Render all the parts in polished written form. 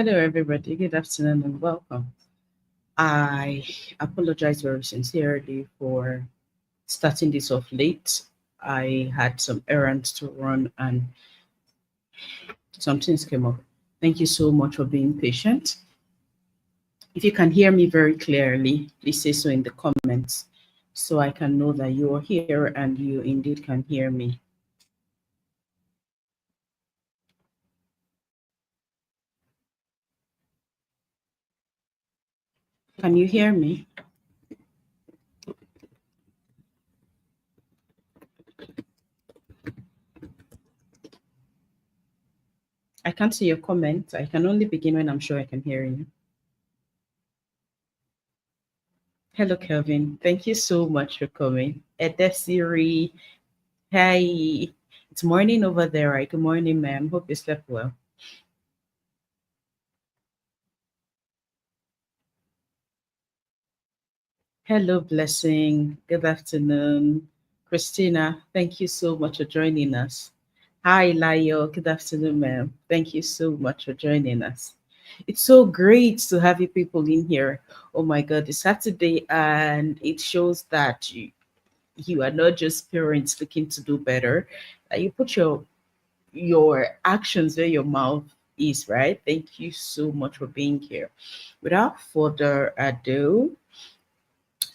Hello, everybody. Good afternoon and welcome. I apologize very sincerely for starting this off late. I had some errands to run and some things came up. Thank you so much for being patient. If you can hear me very clearly, please say so in the comments so I can know that you are here and you indeed can hear me. Can you hear me? I can't see your comment. I can only begin when I'm sure I can hear you. Hello, Kelvin. Thank you so much for coming. Edesiri, hi. It's morning over there, right? Good morning, ma'am. Hope you slept well. Hello, Blessing. Good afternoon. Christina, thank you so much for joining us. Hi, Layo. Good afternoon, ma'am. Thank you so much for joining us. It's so great to have you people in here. Oh my God, it's Saturday, and it shows that you are not just parents looking to do better. You put your actions where your mouth is, right? Thank you so much for being here. Without further ado,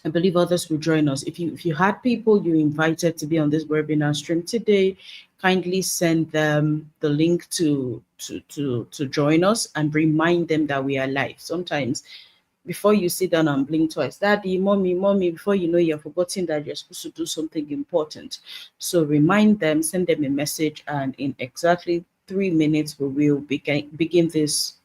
I believe others will join us. If you had people you invited to be on this webinar stream today, kindly send them the link to join us and remind them that we are live. Sometimes before you sit down and blink twice, daddy, mommy, before you know you're forgetting that you're supposed to do something important. So remind them, send them a message, and in exactly 3 minutes we will begin this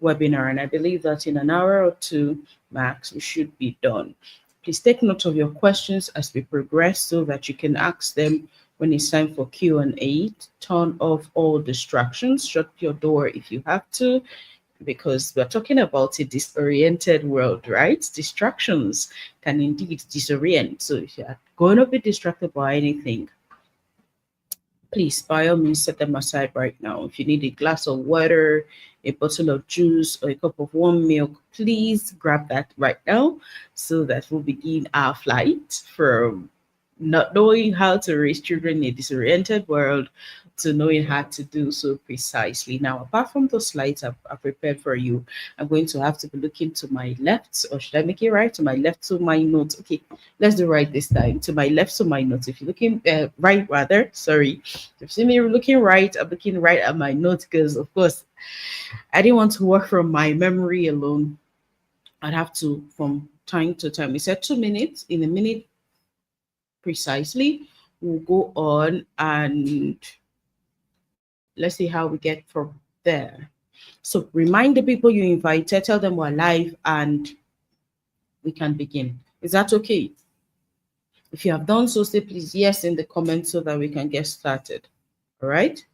webinar. And I believe that in an hour or two max we should be done. Please take note of your questions as we progress so that you can ask them when it's time for Q&A. Turn off all distractions, shut your door if you have to, because we're talking about a disoriented world, right? Distractions can indeed disorient. So if you're going to be distracted by anything, please, by all means, set them aside right now. If you need a glass of water, a bottle of juice, or a cup of warm milk, please grab that right now so that we'll begin our flight from not knowing how to raise children in a disoriented world to knowing how to do so precisely. Now, apart from those slides I've prepared for you, I'm going to have to be looking to my left, or should I make it right? To my left to my notes. Okay, let's do right this time. To my left to my notes. If you're looking right, rather, sorry. If you see me looking right, I'm looking right at my notes because, of course, I didn't want to work from my memory alone. I'd have to, from time to time. We said 2 minutes. In a minute precisely, we'll go on and let's see how we get from there. So remind the people you invited, tell them we're live, and we can begin. Is that okay? If you have done so, say please yes in the comments so that we can get started. All right?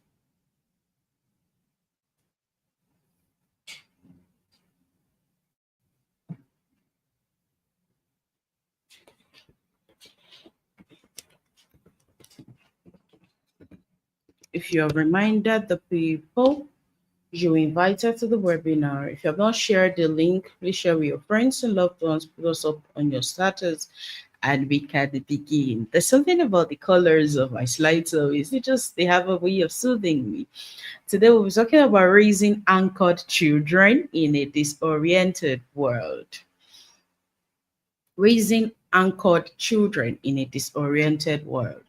If you have reminded the people you invited to the webinar, if you have not shared the link, please share with your friends and loved ones, put us up on your status, and we can begin. There's something about the colors of my slides, so is it just they have a way of soothing me? Today we'll be talking about raising anchored children in a disoriented world. Raising anchored children in a disoriented world.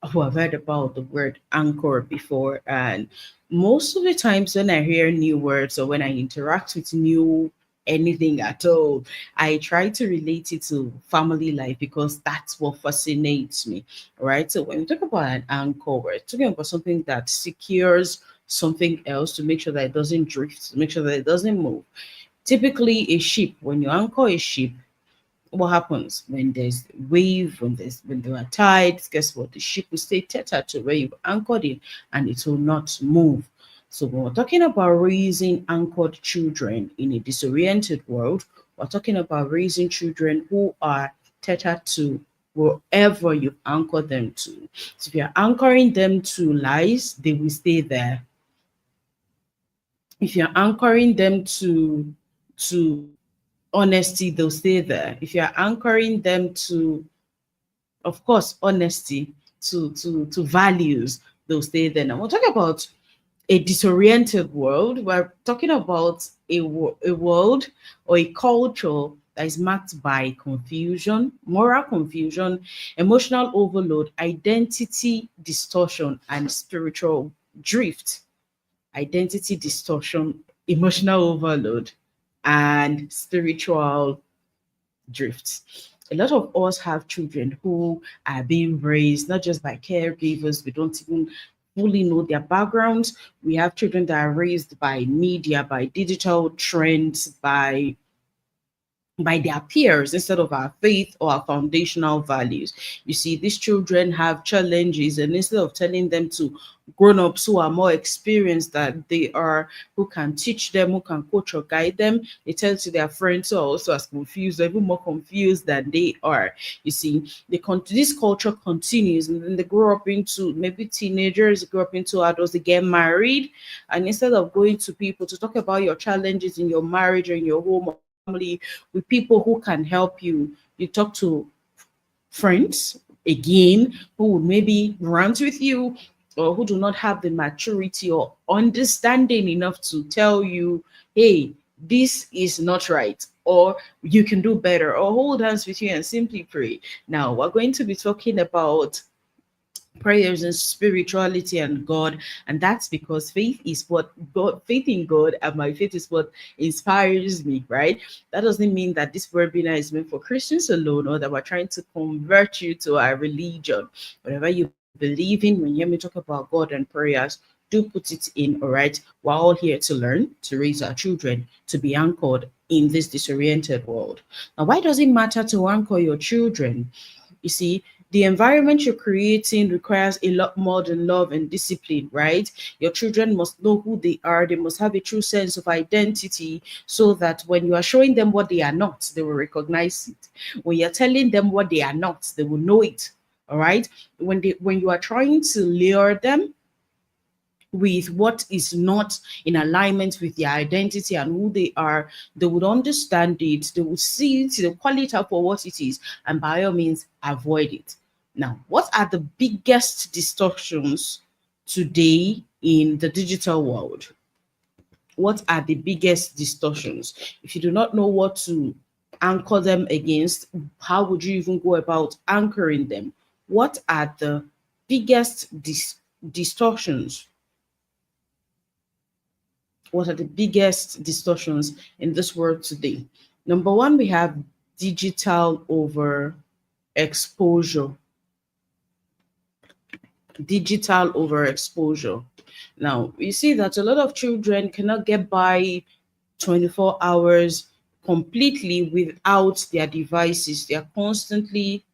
Oh, I've heard about the word anchor before, and most of the times when I hear new words or when I interact with new anything at all, I try to relate it to family life because that's what fascinates me. Right. So when we talk about an anchor, we're talking about something that secures something else to make sure that it doesn't drift, to make sure that it doesn't move. Typically, a ship, when you anchor a ship, what happens when there's wave, when there are tides, guess what? The ship will stay tethered to where you've anchored it and it will not move. So when we're talking about raising anchored children in a disoriented world, we're talking about raising children who are tethered to wherever you've anchored them to. So if you're anchoring them to lies, they will stay there. If you're anchoring them to honesty, they'll stay there. If you're anchoring them to, of course, honesty, to values, they'll stay there. Now we'll talk about a disoriented world. We're talking about a world or a culture that is marked by confusion, moral confusion, emotional overload, identity distortion, and spiritual drift. Identity distortion, emotional overload, and spiritual drifts. A lot of us have children who are being raised not just by caregivers, we don't even fully know their backgrounds. We have children that are raised by media, by digital trends, by their peers instead of our faith or our foundational values. You see, these children have challenges, and instead of telling them to grown ups who are more experienced that they are, who can teach them, who can coach or guide them, they tell to their friends who are also as confused, or even more confused than they are. You see, this culture continues, and then they grow up into maybe teenagers, grow up into adults, they get married, and instead of going to people to talk about your challenges in your marriage or in your home or family with people who can help you, you talk to friends again who would maybe rant with you, or who do not have the maturity or understanding enough to tell you, hey, this is not right, or you can do better, or hold hands with you and simply pray. Now we're going to be talking about prayers and spirituality and God. And that's because faith in God and my faith is what inspires me, right? That doesn't mean that this webinar is meant for Christians alone, or that we're trying to convert you to our religion. Whatever you believe in, when you hear me talk about God and prayers, do put it in, all right? We're all here to learn, to raise our children, to be anchored in this disoriented world. Now, why does it matter to anchor your children? You see, the environment you're creating requires a lot more than love and discipline, right? Your children must know who they are. They must have a true sense of identity, so that when you are showing them what they are not, they will recognize it. When you're telling them what they are not, they will know it. All right. When you are trying to lure them with what is not in alignment with their identity and who they are, they would understand it, they would see it, they'll call it out for what it is, and by all means, avoid it. Now, what are the biggest distortions today in the digital world? What are the biggest distortions? If you do not know what to anchor them against, how would you even go about anchoring them? What are the biggest distortions? What are the biggest distortions in this world today? Number one, we have digital over exposure. Digital overexposure. Now, you see that a lot of children cannot get by 24 hours completely without their devices. They are constantly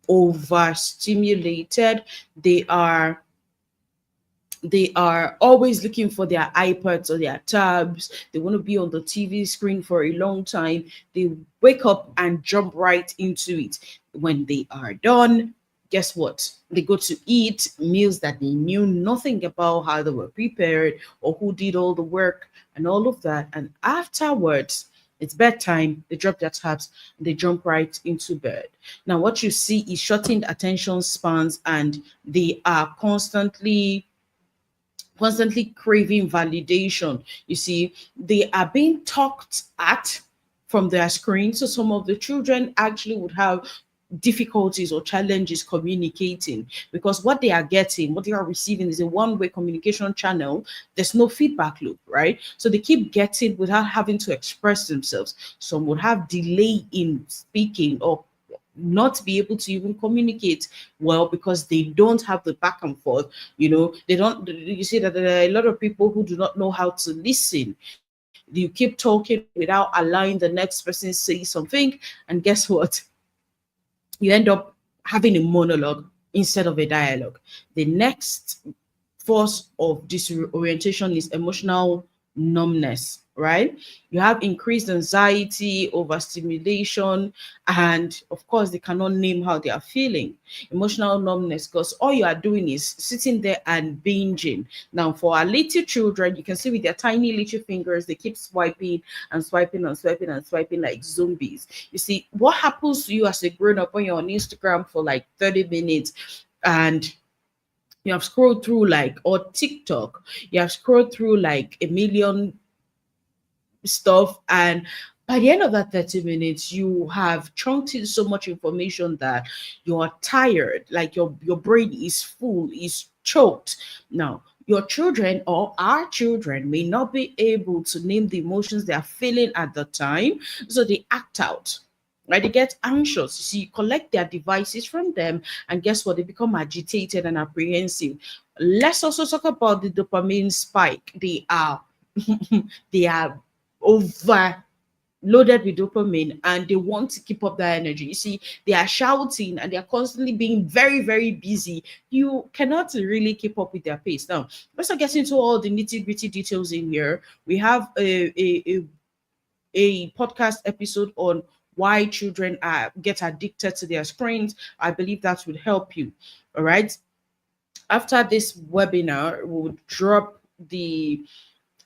overstimulated. They are always looking for their iPads or their tabs. They want to be on the TV screen for a long time. They wake up and jump right into it. When they are done, guess what? They go to eat meals that they knew nothing about how they were prepared or who did all the work and all of that. And afterwards, it's bedtime, they drop their tabs, they jump right into bed. Now, what you see is shortened attention spans, and they are constantly craving validation. You see, they are being talked at from their screen. So some of the children actually would have difficulties or challenges communicating, because what they are getting, what they are receiving is a one-way communication channel. There's no feedback loop, right? So they keep getting without having to express themselves. Some would have delay in speaking, or not be able to even communicate well because they don't have the back and forth. They don't. You see that there are a lot of people who do not know how to listen. You keep talking without allowing the next person to say something, and guess what? You end up having a monologue instead of a dialogue. The next force of disorientation is emotional numbness. right? You have increased anxiety, overstimulation, and of course, they cannot name how they are feeling. Emotional numbness, because all you are doing is sitting there and binging. Now, for our little children, you can see with their tiny little fingers, they keep swiping and swiping and swiping and swiping like zombies. You see, what happens to you as a grown up when you're on Instagram for like 30 minutes and you have scrolled through like, or TikTok, you have scrolled through like a million stuff, and by the end of that 30 minutes you have chunked in so much information that you are tired, like your brain is full, is choked. Now, your children or our children may not be able to name the emotions they are feeling at the time, so they act out, right? They get anxious. You see, you collect their devices from them, and guess what? They become agitated and apprehensive. Let's also talk about the dopamine spike. They are they are overloaded with dopamine, and they want to keep up that energy. You see, they are shouting and they are constantly being very, very busy. You cannot really keep up with their pace. Now, let's not get into all the nitty gritty details in here. We have a podcast episode on why children get addicted to their screens. I believe that would help you. All right. After this webinar, the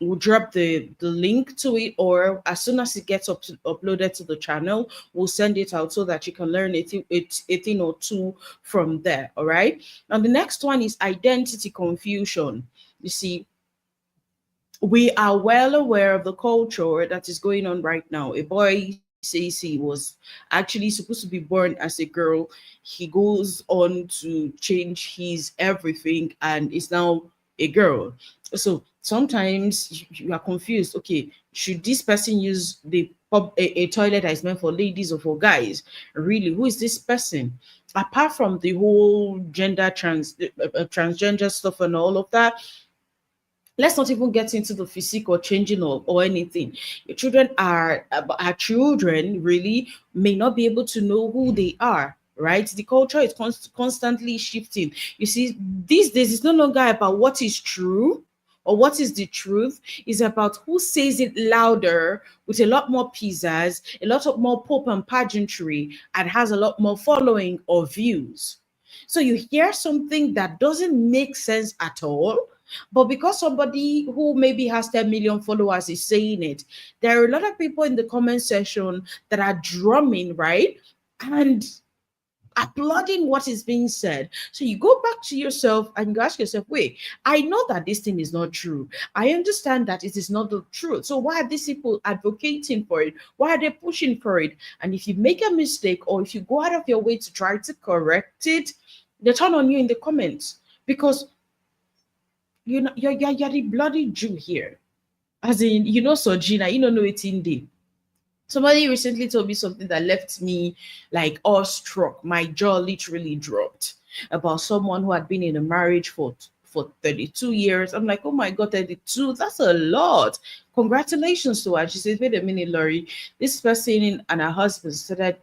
we'll drop the link to it, or as soon as it gets uploaded to the channel, we'll send it out so that you can learn a thing or two from there. All right. Now the next one is identity confusion. You see, we are well aware of the culture that is going on right now. A boy says he was actually supposed to be born as a girl. He goes on to change his everything and is now a girl. So sometimes you are confused. Okay, should this person use a toilet that is meant for ladies or for guys? Really, who is this person? Apart from the whole transgender stuff and all of that, let's not even get into the physique or changing or anything. Your children are children, really may not be able to know who they are, right? The culture is constantly shifting. You see, these days it's no longer about what is true or what is the truth. It's about who says it louder with a lot more pizzazz, a lot of more pop and pageantry, and has a lot more following or views. So you hear something that doesn't make sense at all, but because somebody who maybe has 10 million followers is saying it, there are a lot of people in the comment section that are drumming, right? And applauding what is being said. So you go back to yourself and you ask yourself, wait, I know that this thing is not true. I understand that it is not the truth. So why are these people advocating for it? Why are they pushing for it? And if you make a mistake or if you go out of your way to try to correct it, they turn on you in the comments because you're the bloody Jew here. As in, so Gina, you don't know it in day. Somebody recently told me something that left me like awestruck. My jaw literally dropped about someone who had been in a marriage for 32 years. I'm like, oh my God, 32, that's a lot. Congratulations to her. She says, wait a minute, Laurie, this person and her husband started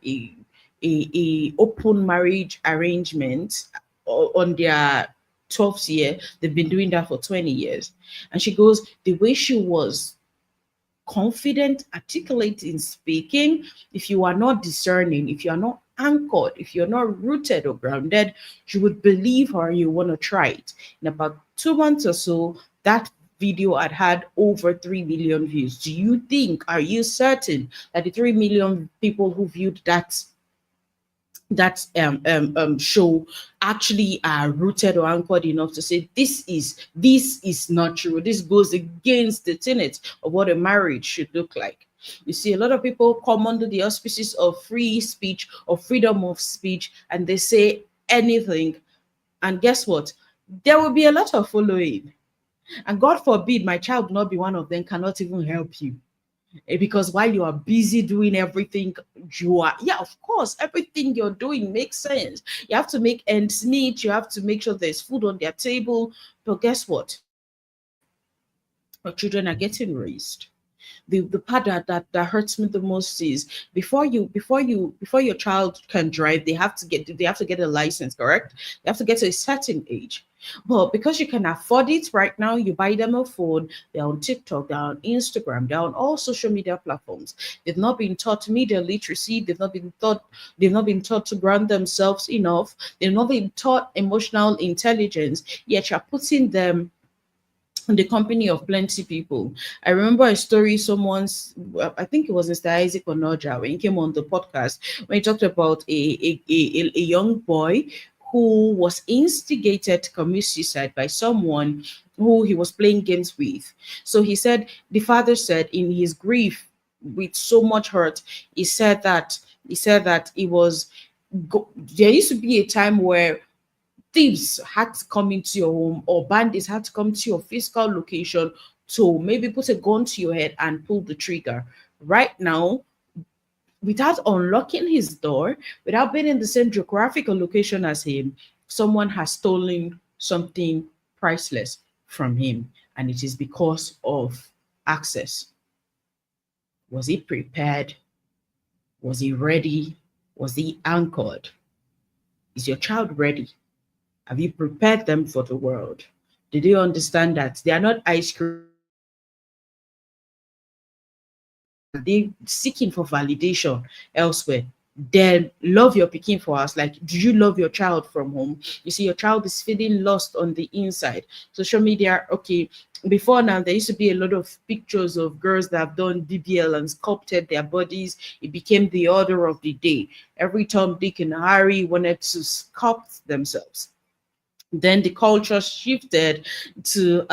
a open marriage arrangement on their 12th year. They've been doing that for 20 years. And she goes, the way she was confident, articulate in speaking, if you are not discerning, if you are not anchored, if you're not rooted or grounded, you would believe her and you want to try it. In about 2 months or so, that video had over 3 million views. Do you think, are you certain that the 3 million people who viewed that show actually are rooted or anchored enough to say this is not true, this goes against the tenets of what a marriage should look like? You see, a lot of people come under the auspices of free speech or freedom of speech and they say anything, and guess what, there will be a lot of following, and God forbid my child not be one of them, cannot even help you. Because while you are busy doing everything, of course, everything you're doing makes sense. You have to make ends meet, you have to make sure there's food on their table. But guess what? Our children are getting raised. the part that hurts me the most is before your child can drive, they have to get a license, correct? They have to get to a certain age. But because you can afford it right now, you buy them a phone. They're on TikTok, they're on Instagram, they're on all social media platforms. They've not been taught media literacy. They've not been taught to ground themselves enough. They've not been taught emotional intelligence. Yet you're putting them in the company of plenty people. I remember a story someone's, well, I think it was Mr. Isaac Onoja when he came on the podcast, when he talked about a young boy who was instigated to commit suicide by someone who he was playing games with. So he said, the father said in his grief, with so much hurt, he said that it was there used to be a time where thieves had to come into your home or bandits had to come to your physical location to maybe put a gun to your head and pull the trigger. Right now, without unlocking his door, without being in the same geographical location as him, someone has stolen something priceless from him. And it is because of access. Was he prepared? Was he ready? Was he anchored? Is your child ready? Have you prepared them for the world? Did they understand that they are not ice cream? Are they seeking for validation elsewhere? Then love your picking for us. Like, do you love your child from home? You see, your child is feeling lost on the inside. Social media, okay. Before now, there used to be a lot of pictures of girls that have done BBL and sculpted their bodies. It became the order of the day. Every Tom, Dick, and Harry wanted to sculpt themselves. Then the culture shifted to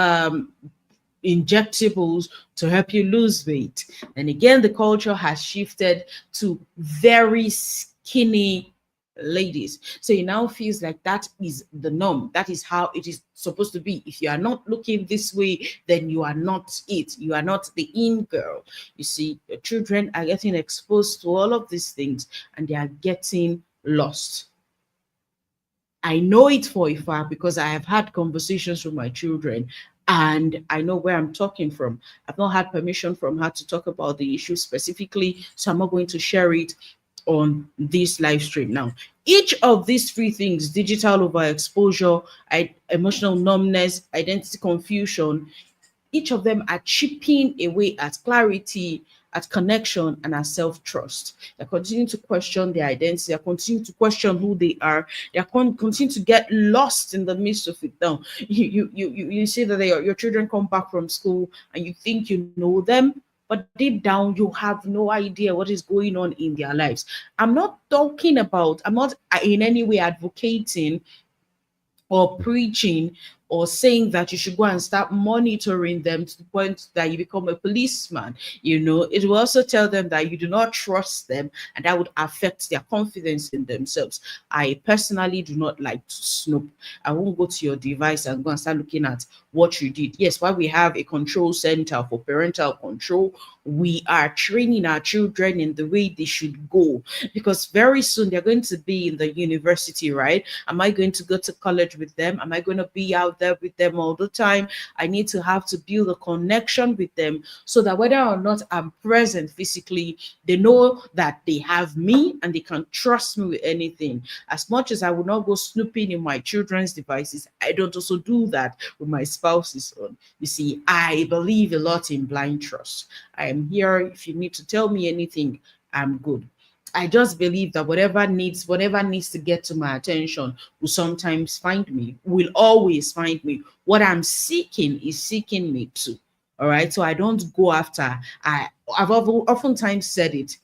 injectables to help you lose weight. And again, the culture has shifted to very skinny ladies. So it now feels like that is the norm. That is how it is supposed to be. If you are not looking this way, then you are not it. You are not the in girl. You see, your children are getting exposed to all of these things and they are getting lost. I know it for a fact because I have had conversations with my children and I know where I'm talking from. I've not had permission from her to talk about the issue specifically, so I'm not going to share it on this live stream now. Each of these three things, digital overexposure, emotional numbness, identity confusion, each of them are chipping away at clarity, at connection, and at self-trust. They're continuing to question their identity, they're continuing to question who they are, they're continuing to get lost in the midst of it. Now, you see that your children come back from school and you think you know them, but deep down you have no idea what is going on in their lives. I'm not in any way advocating or preaching or saying that you should go and start monitoring them to the point that you become a policeman. It will also tell them that you do not trust them and that would affect their confidence in themselves. I personally do not like to snoop. I won't go to your device and go and start looking at what you did. Yes, while we have a control center for parental control, we are training our children in the way they should go, because very soon they're going to be in the university, right? Am I going to go to college with them? Am I going to be out there with them all the time? I need to have to build a connection with them so that whether or not I'm present physically, they know that they have me and they can trust me with anything. As much as I will not go snooping in my children's devices, I don't also do that with my spouse's own. You see, I believe a lot in blind trust. I am here. If you need to tell me anything, I'm good. I just believe that whatever needs to get to my attention will sometimes find me, will always find me. What I'm seeking is seeking me too. All right. So I don't go after. I've oftentimes said it.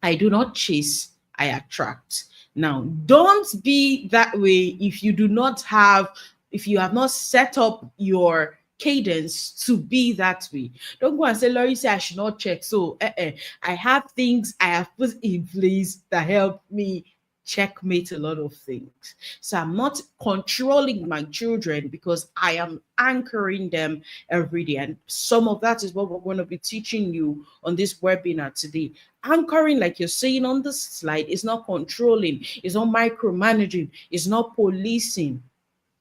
I do not chase, I attract. Now, don't be that way if you have not set up your cadence to be that way. Don't go and say, Laurie say I should not check. So I have things I have put in place that help me checkmate a lot of things. So I'm not controlling my children because I am anchoring them every day. And some of that is what we're going to be teaching you on this webinar today. Anchoring, like you're saying on the slide, is not controlling, it's not micromanaging, it's not policing.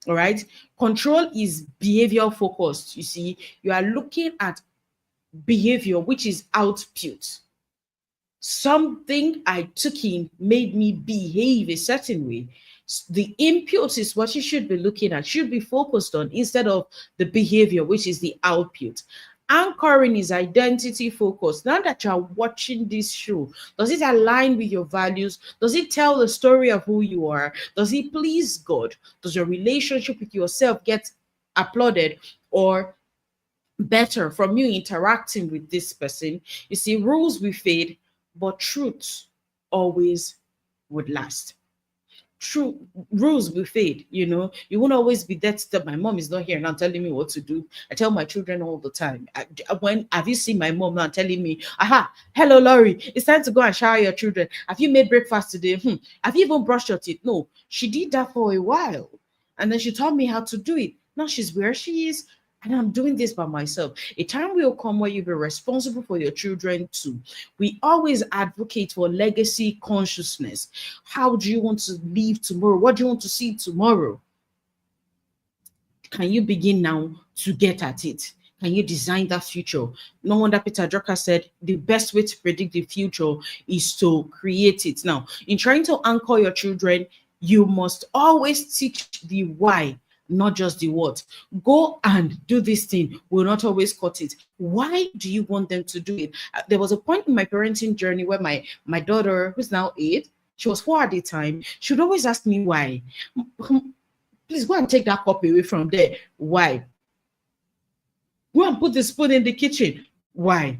All right. Control is behavior focused. You see, you are looking at behavior, which is output. Something I took in made me behave a certain way. The input is what you should be looking at, should be focused on instead of the behavior, which is the output. Anchoring is identity focused. Now that you're watching this show, does it align with your values? Does it tell the story of who you are? Does it please God? Does your relationship with yourself get applauded or better from you interacting with this person? You see, rules will fade, but truth always would last. True rules will fade, you won't always be there to tell my mom is not here now telling me what to do. I tell my children all the time. When have you seen my mom now telling me, aha, hello Laurie, it's time to go and shower your children, have you made breakfast today, have you even brushed your teeth? No, she did that for a while and then she taught me how to do it. Now she's where she is and I'm doing this by myself. A time will come where you'll be responsible for your children too. We always advocate for legacy consciousness. How do you want to live tomorrow? What do you want to see tomorrow? Can you begin now to get at it? Can you design that future? No wonder Peter Drucker said the best way to predict the future is to create it. Now, in trying to anchor your children, you must always teach the why, not just the what. Go and do this thing will not always cut it. Why do you want them to do it? There was a point in my parenting journey where my daughter, who's now 8, she was 4 at the time, she would always ask me why. Please go and take that cup away from there. Why? Go and put the spoon in the kitchen. Why?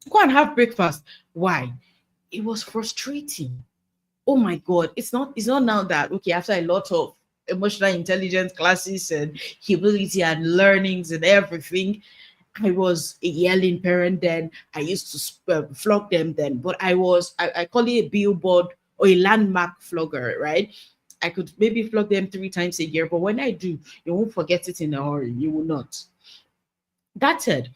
Go and have breakfast. Why? It was frustrating. Oh my God. It's not now that, okay, after a lot of emotional intelligence classes and humility and learnings and everything, I was a yelling parent then. I used to flog them then, but I call it a billboard or a landmark flogger, right? I could maybe flog them 3 times a year, but when I do, you won't forget it in a hurry. You will not. That said,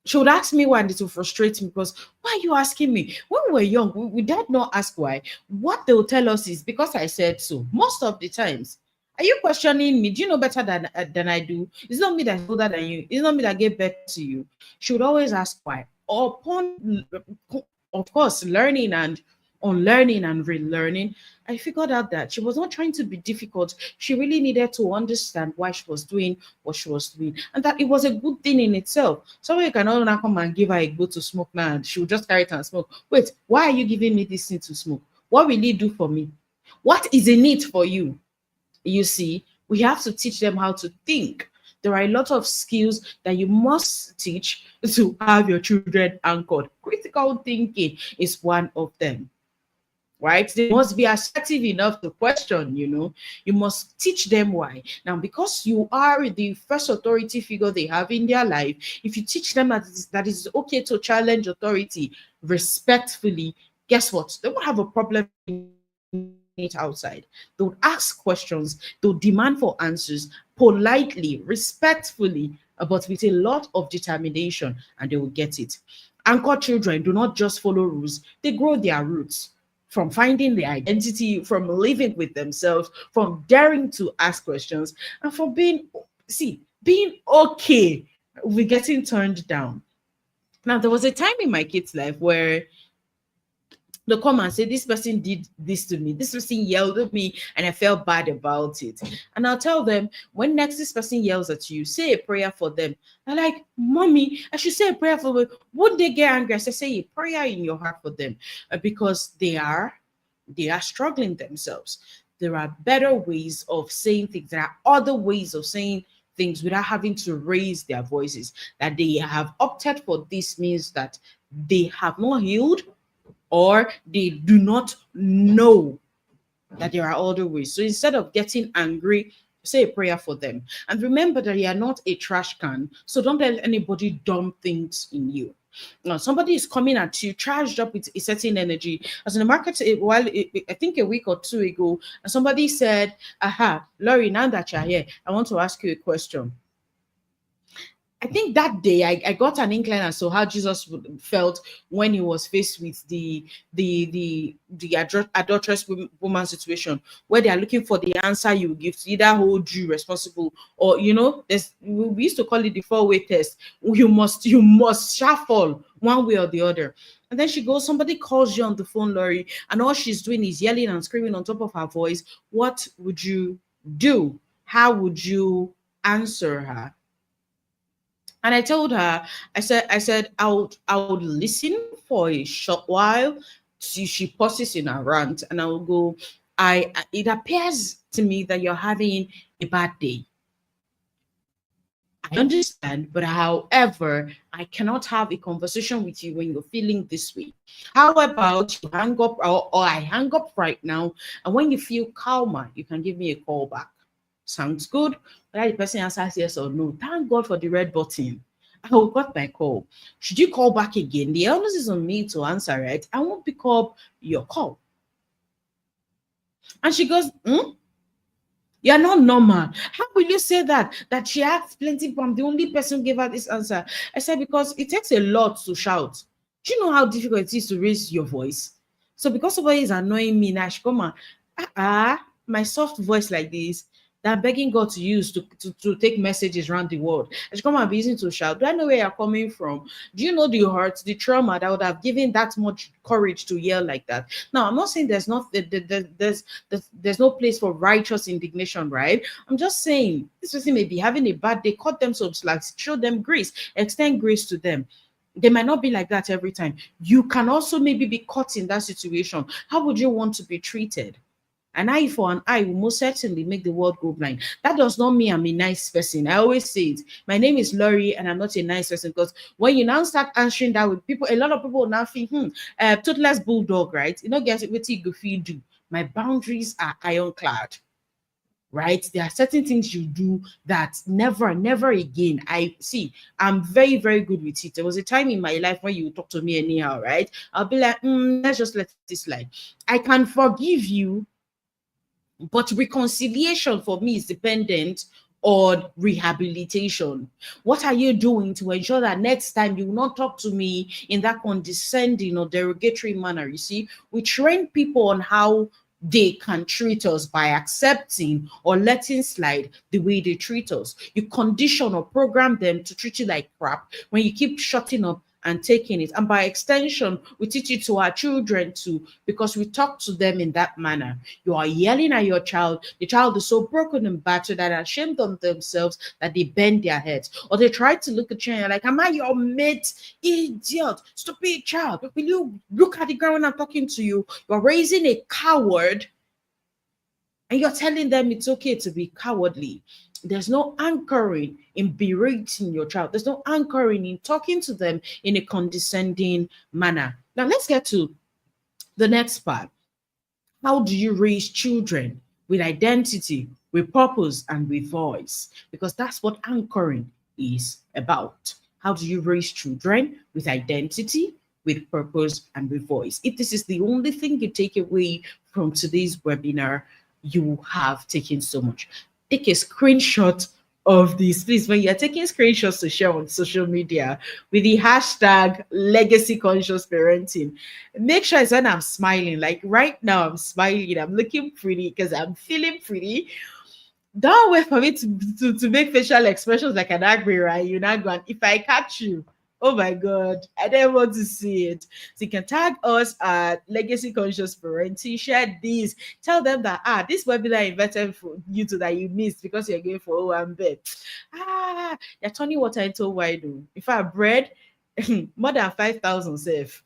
she would ask me why, and it will frustrate me because why are you asking me? When we were young, we did not ask why. What they will tell us is because I said so. Most of the times, are you questioning me? Do you know better than I do? It's not me that's older than you. It's not me that gave birth to you. She would always ask why. Upon, of course, learning and unlearning and relearning, I figured out that she was not trying to be difficult. She really needed to understand why she was doing what she was doing, and that it was a good thing in itself. Somebody cannot now come and give her a go to smoke now, and she will just carry it and smoke. Wait, why are you giving me this thing to smoke? What will it do for me? What is in it for you? You see, we have to teach them how to think. There are a lot of skills that you must teach to have your children anchored. Critical thinking is one of them, right? They must be assertive enough to question, you must teach them why. Now, because you are the first authority figure they have in their life, if you teach them that it's okay to challenge authority respectfully, guess what? They won't have a problem it outside. They'll ask questions, they'll demand for answers politely, respectfully, but with a lot of determination, and they will get it. Anchor children do not just follow rules, they grow their roots from finding their identity, from living with themselves, from daring to ask questions, and from being okay with getting turned down. Now, there was a time in my kid's life where they come and say, this person did this to me, this person yelled at me, and I felt bad about it. And I'll tell them, when next this person yells at you, say a prayer for them. They're like, Mommy, I should say a prayer for them. Would they get angry? I say a prayer in your heart for them, because they are struggling themselves. There are better ways of saying things. There are other ways of saying things without having to raise their voices. That they have opted for this means that they have not healed, or they do not know that there are other ways. So instead of getting angry, say a prayer for them. And remember that you are not a trash can. So don't let anybody dump things in you. Now, somebody is coming at you, charged up with a certain energy. As in the market, I think a week or two ago, and somebody said, aha, Laurie, now that you're here, I want to ask you a question. I think that day I got an incline as to how Jesus felt when he was faced with the adulterous woman situation, where they are looking for the answer you give to either hold you responsible, or there's, we used to call it the four-way test. You must shuffle one way or the other. And then she goes, somebody calls you on the phone, Laurie, and all she's doing is yelling and screaming on top of her voice. What would you do? How would you answer her? And I told her, I said, I would listen for a short while. She pauses in her rant, and I will go, it appears to me that you're having a bad day. I understand, but however, I cannot have a conversation with you when you're feeling this way. How about you hang up, or I hang up right now, and when you feel calmer, you can give me a call back. Sounds good? Whether the person answers yes or no, thank God for the red button. I will got my call. Should you call back again? The onus is on me to answer it. I won't pick up your call. And she goes, You're not normal. How will you say that? That she asked plenty, but I'm the only person who gave her this answer. I said, because it takes a lot to shout. Do you know how difficult it is to raise your voice? So because somebody is annoying me now, she come and my soft voice like this, that I'm begging God to use to take messages around the world. I should come and be using to shout. Do I know where you're coming from? Do you know the hurt, the trauma that would have given that much courage to yell like that? Now, I'm not saying there's no place for righteous indignation, right? I'm just saying this person may be having a bad day. Cut them some slacks, show them grace, extend grace to them. They might not be like that every time. You can also maybe be caught in that situation. How would you want to be treated? An eye for an eye will most certainly make the world go blind. That does not mean I'm a nice person. I always say it. My name is Laurie, and I'm not a nice person, because when you now start answering that with people, a lot of people will now think, toddler's bulldog, right? You know, guess what you go feel do. My boundaries are ironclad, right? There are certain things you do that never again. I see, I'm very, very good with it. There was a time in my life when you talk to me anyhow, right? I'll be like, let's just let this slide. I can forgive you, but reconciliation for me is dependent on rehabilitation. What are you doing to ensure that next time you will not talk to me in that condescending or derogatory manner? You see, we train people on how they can treat us by accepting or letting slide the way they treat us. You condition or program them to treat you like crap when you keep shutting up and taking it. And by extension, we teach it to our children too, because we talk to them in that manner. You are yelling at your child. The child is so broken and battered that ashamed of themselves that they bend their heads. Or they try to look at you and you're like, am I your mate? Idiot, stupid child. Will you look at the ground when I'm talking to you? You're raising a coward and you're telling them it's okay to be cowardly. There's no anchoring in berating your child. There's no anchoring in talking to them in a condescending manner. Now, let's get to the next part. How do you raise children with identity, with purpose, and with voice? Because that's what anchoring is about. How do you raise children with identity, with purpose, and with voice? If this is the only thing you take away from today's webinar, you have taken so much. Take a screenshot of this, please. When you're taking screenshots to share on social media with the hashtag legacy conscious parenting, make sure it's when I'm smiling. Like right now, I'm smiling, I'm looking pretty because I'm feeling pretty. Don't wait for me to make facial expressions like an angry, right? You're not going. If I catch you, oh my God, I don't want to see it. So you can tag us at Legacy Conscious Parenting. Share these. Tell them that this webinar invited for you to that you missed because you're going for OMB. You're turning water into wine. If I bread, more than 5,000 safe.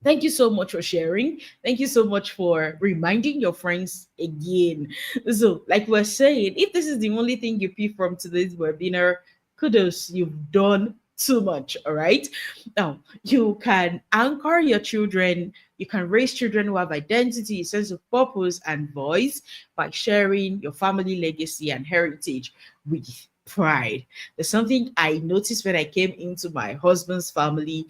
Thank you so much for sharing. Thank you so much for reminding your friends again. So, like we're saying, if this is the only thing you pick from today's webinar, kudos, you've done too much. All right. Now, you can anchor your children. You can raise children who have identity, a sense of purpose, and voice by sharing your family legacy and heritage with pride. There's something I noticed when I came into my husband's family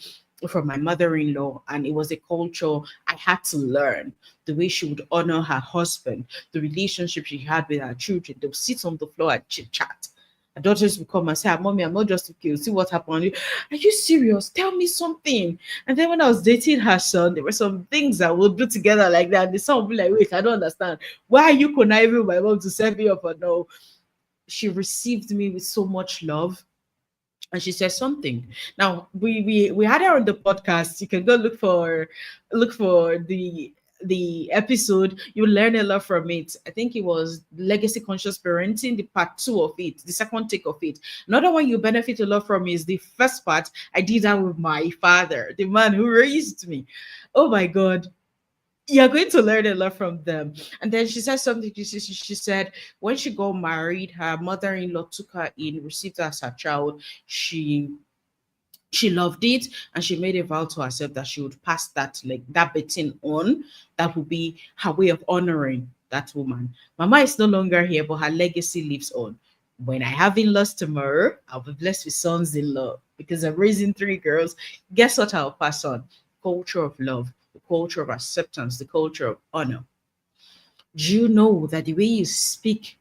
from my mother-in-law, and it was a culture I had to learn. The way she would honor her husband, the relationship she had with her children. They would sit on the floor and chit chat. Her daughters will come and say, "Ah, mommy, I'm not just okay. See what happened. Are you serious? Tell me something." And then when I was dating her son, there were some things that we'll do together like that. The son will be like, "Wait, I don't understand. Why are you conniving with my mom to set me up or no?" She received me with so much love, and she said something. Now we had her on the podcast. You can go look for the episode. You learn a lot from it. I think it was legacy conscious parenting, the part two of it, the second take of it. Another one you benefit a lot from is the first part. I did that with my father, the man who raised me. Oh my god, you're going to learn a lot from them. And then she said something. She said when she got married, her mother-in-law took her in, received her as her child. She loved it, and she made a vow to herself that she would pass that, like, that baton on. That would be her way of honoring that woman. Mama is no longer here, but her legacy lives on. When I have in-laws tomorrow, I'll be blessed with sons-in-law because I'm raising three girls. Guess what I'll pass on? Culture of love, the culture of acceptance, the culture of honor. Do you know that the way you speak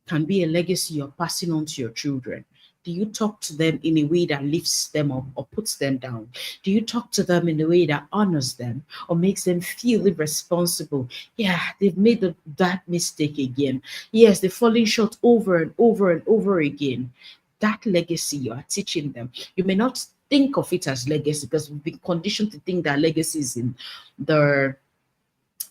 can be a legacy you're passing on to your children? Do you talk to them in a way that lifts them up or puts them down? Do you talk to them in a way that honors them or makes them feel irresponsible? Yeah, they've made that mistake again. Yes, they're falling short over and over and over again. That legacy you are teaching them. You may not think of it as legacy because we've been conditioned to think that legacy is in the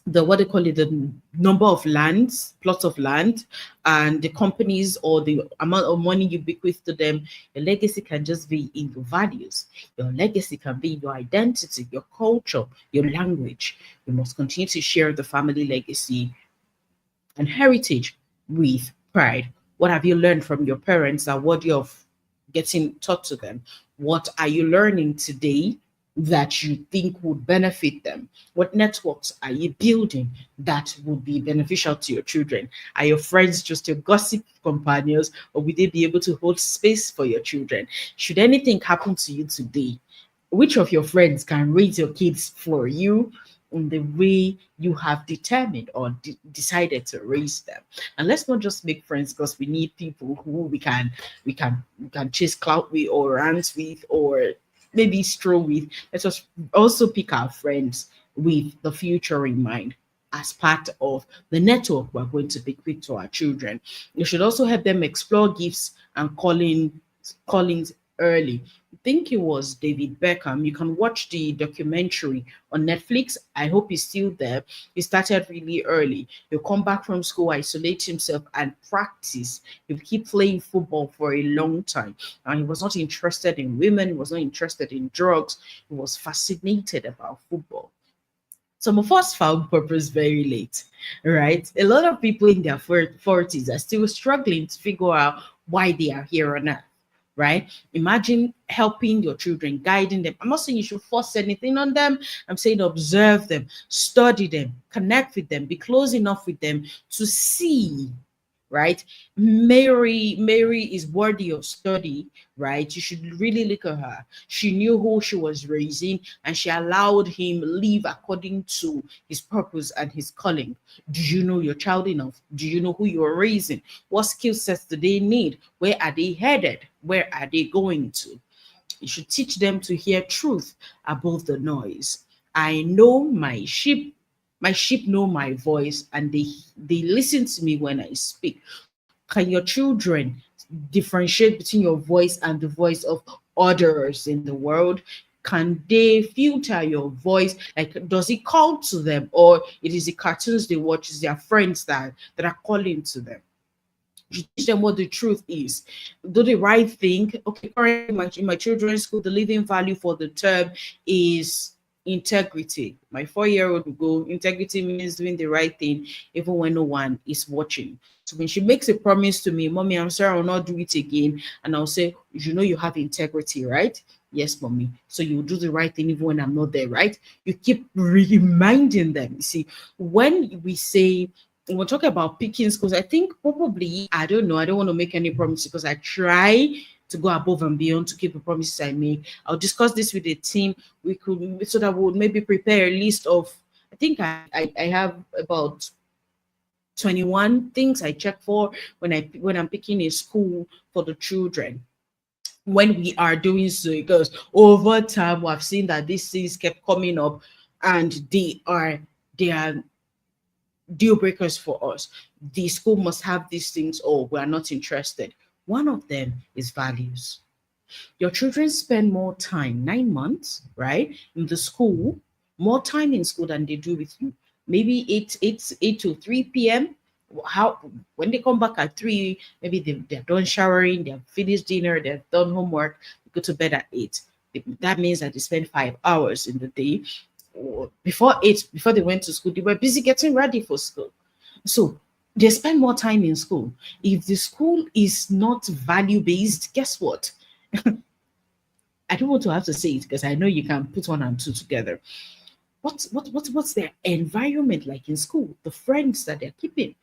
what they call it, the number of lands, plots of land, and the companies or the amount of money you bequeath to them. Your legacy can just be in your values. Your legacy can be your identity, your culture, your language. You must continue to share the family legacy and heritage with pride. What have you learned from your parents that worthy of getting taught to them? What are you learning today that you think would benefit them? What networks are you building that would be beneficial to your children? Are your friends just your gossip companions, or will they be able to hold space for your children? Should anything happen to you today, which of your friends can raise your kids for you in the way you have determined or decided to raise them? And let's not just make friends because we need people who we can chase clout with or rant with or maybe stroll with. Let us also pick our friends with the future in mind as part of the network we're going to bequeath to our children. You should also help them explore gifts and callings early. I think it was David Beckham. You can watch the documentary on Netflix. I hope he's still there. He started really early. He'll come back from school, isolate himself, and practice. He'll keep playing football for a long time. And he was not interested in women, he was not interested in drugs. He was fascinated about football. Some of us found purpose very late, right? A lot of people in their 40s are still struggling to figure out why they are here on earth, right? Imagine helping your children, guiding them. I'm not saying you should force anything on them. I'm saying observe them, study them, connect with them, be close enough with them to see, right? Mary is worthy of study, right? You should really look at her. She knew who she was raising, and she allowed him live according to his purpose and his calling. Do you know your child enough? Do you know who you're raising? What skill sets do they need? Where are they headed? Where are they going to? You should teach them to hear truth above the noise. I know my sheep know my voice, and they listen to me when I speak. Can your children differentiate between your voice and the voice of others in the world? Can they filter your voice? Like, does it call to them, or it is the cartoons they watch, is their friends that are calling to them? You teach them what the truth is. Do the right thing. Okay, currently in my children's school, the living value for the term is integrity. My 4-year-old will go, integrity means doing the right thing even when no one is watching. So when she makes a promise to me, mommy, I'm sorry, I'll not do it again. And I'll say, you know, you have integrity, right? Yes, mommy. So you do the right thing even when I'm not there, right? You keep reminding them. You see, when we say when we're talking about picking schools, I think probably, I don't know, I don't want to make any promises because I try to go above and beyond to keep the promises I make. I'll discuss this with the team. We could, so that we would maybe prepare a list of, I think I have about 21 things I check for when I'm picking a school for the children. When we are doing so, because over time we've seen that these things kept coming up, and they are deal breakers for us. The school must have these things, or we are not interested. One of them is values. Your children spend more time, 9 months, right, in the school, more time in school than they do with you. Maybe 8 to 3 p.m. How when they come back at 3, maybe they're done showering, they've finished dinner, they've done homework, they go to bed at 8. That means that they spend 5 hours in the day. Before 8, before they went to school, they were busy getting ready for school. So they spend more time in school. If the school is not value based, guess what? I don't want to have to say it because I know you can put one and two together. What's their environment like in school? The friends that they're keeping,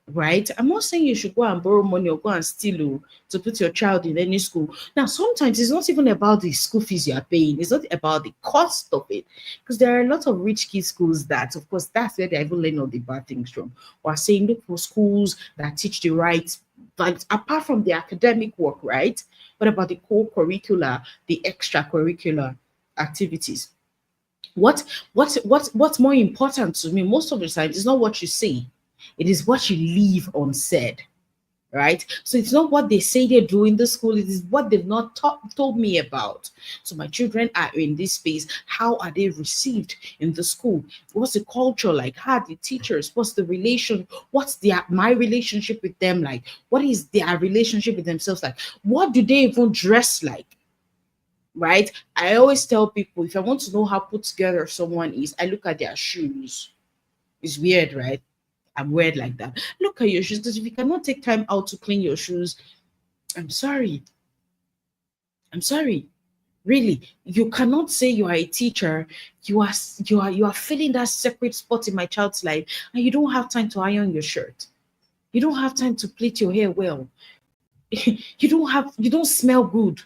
right? I'm not saying you should go and borrow money or go and steal to put your child in any school. Now, sometimes it's not even about the school fees you are paying. It's not about the cost of it, because there are a lot of rich kid schools that, of course, that's where they even learn all the bad things from. We're saying look for schools that teach the right, but apart from the academic work, right? What about the core curricular, the extracurricular activities? What's more important to me most of the time is not what you say, it is what you leave unsaid, right? So it's not what they say they do in the school, it is what they've not told me about. So my children are in this space. How are they received in the school? What's the culture like? How are the teachers? What's the relation? What's their my relationship with them like? What is their relationship with themselves like? What do they even dress like? Right? I always tell people, if I want to know how put together someone is, I look at their shoes. It's weird, right? I'm weird like that. Look at your shoes, because if you cannot take time out to clean your shoes, I'm sorry. I'm sorry. Really, you cannot say you are a teacher. You are filling that separate spot in my child's life, and you don't have time to iron your shirt. You don't have time to plait your hair well. You don't smell good.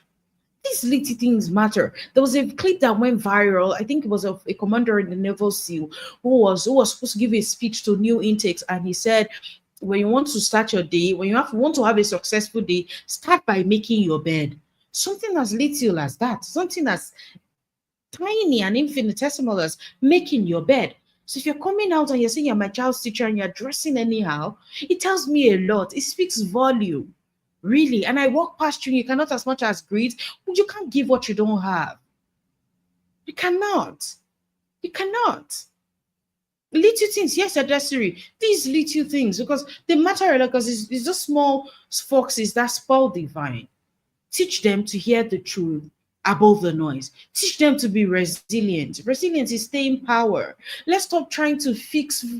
These little things matter. There was a clip that went viral. I think it was of a commander in the Naval SEAL who was supposed to give a speech to new intakes, and he said, "When you want to start your day, when want to have a successful day, start by making your bed." Something as little as that, something as tiny and infinitesimal as making your bed. So if you're coming out and you're saying you're my child's teacher and you're dressing anyhow, it tells me a lot. It speaks volume, really. And I walk past you, you cannot as much as greet. You can't give what you don't have. You cannot. You cannot. Little things, yes, Adesiri, these little things, because they matter a lot, because it's just small foxes that spoil the vine. Teach them to hear the truth above the noise. Teach them to be resilient. Resilience is staying power. Let's stop trying to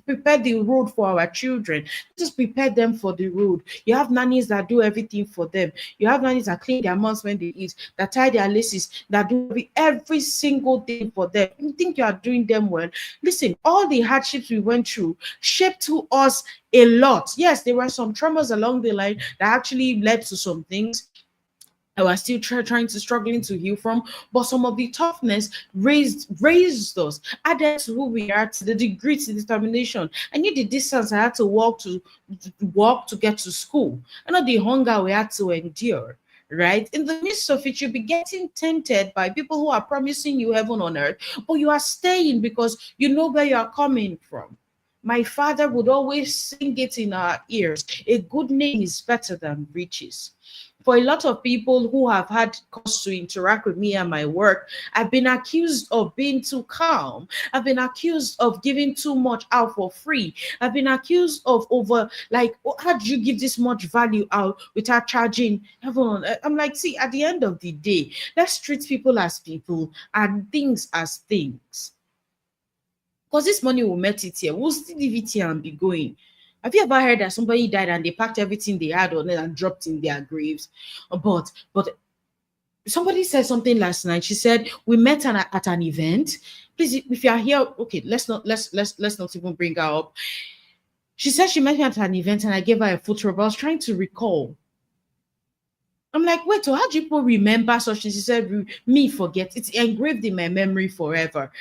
prepare the road for our children. Just prepare them for the road. You have nannies that do everything for them. You have nannies that clean their mouths when they eat, that tie their laces, that do every single thing for them. You think you are doing them well? Listen, all the hardships we went through shaped to us a lot. Yes, there were some traumas along the line that actually led to some things I was still trying to struggling to heal from, but some of the toughness raised us, added to who we are, to the degree, to determination. I knew the distance I had to walk to get to school, and not the hunger we had to endure. Right in the midst of it, you'll be getting tempted by people who are promising you heaven on earth, but you are staying because you know where you are coming from. My father would always sing it in our ears: a good name is better than riches. For a lot of people who have had cause to interact with me and my work, I've been accused of being too calm. I've been accused of giving too much out for free. I've been accused of over, like, "Oh, how do you give this much value out without charging everyone?" I'm like, see, at the end of the day, let's treat people as people and things as things. Because this money will met it here. We'll still leave it here and be going. Have you ever heard that somebody died and they packed everything they had on it and dropped in their graves? But somebody said something last night. She said, "We met at an event." Please, if you are here, okay, let's not even bring her up. She said she met me at an event and I gave her a photo, but I was trying to recall. I'm like, wait, so how do people remember such things? She said, "Me forget. It's engraved in my memory forever."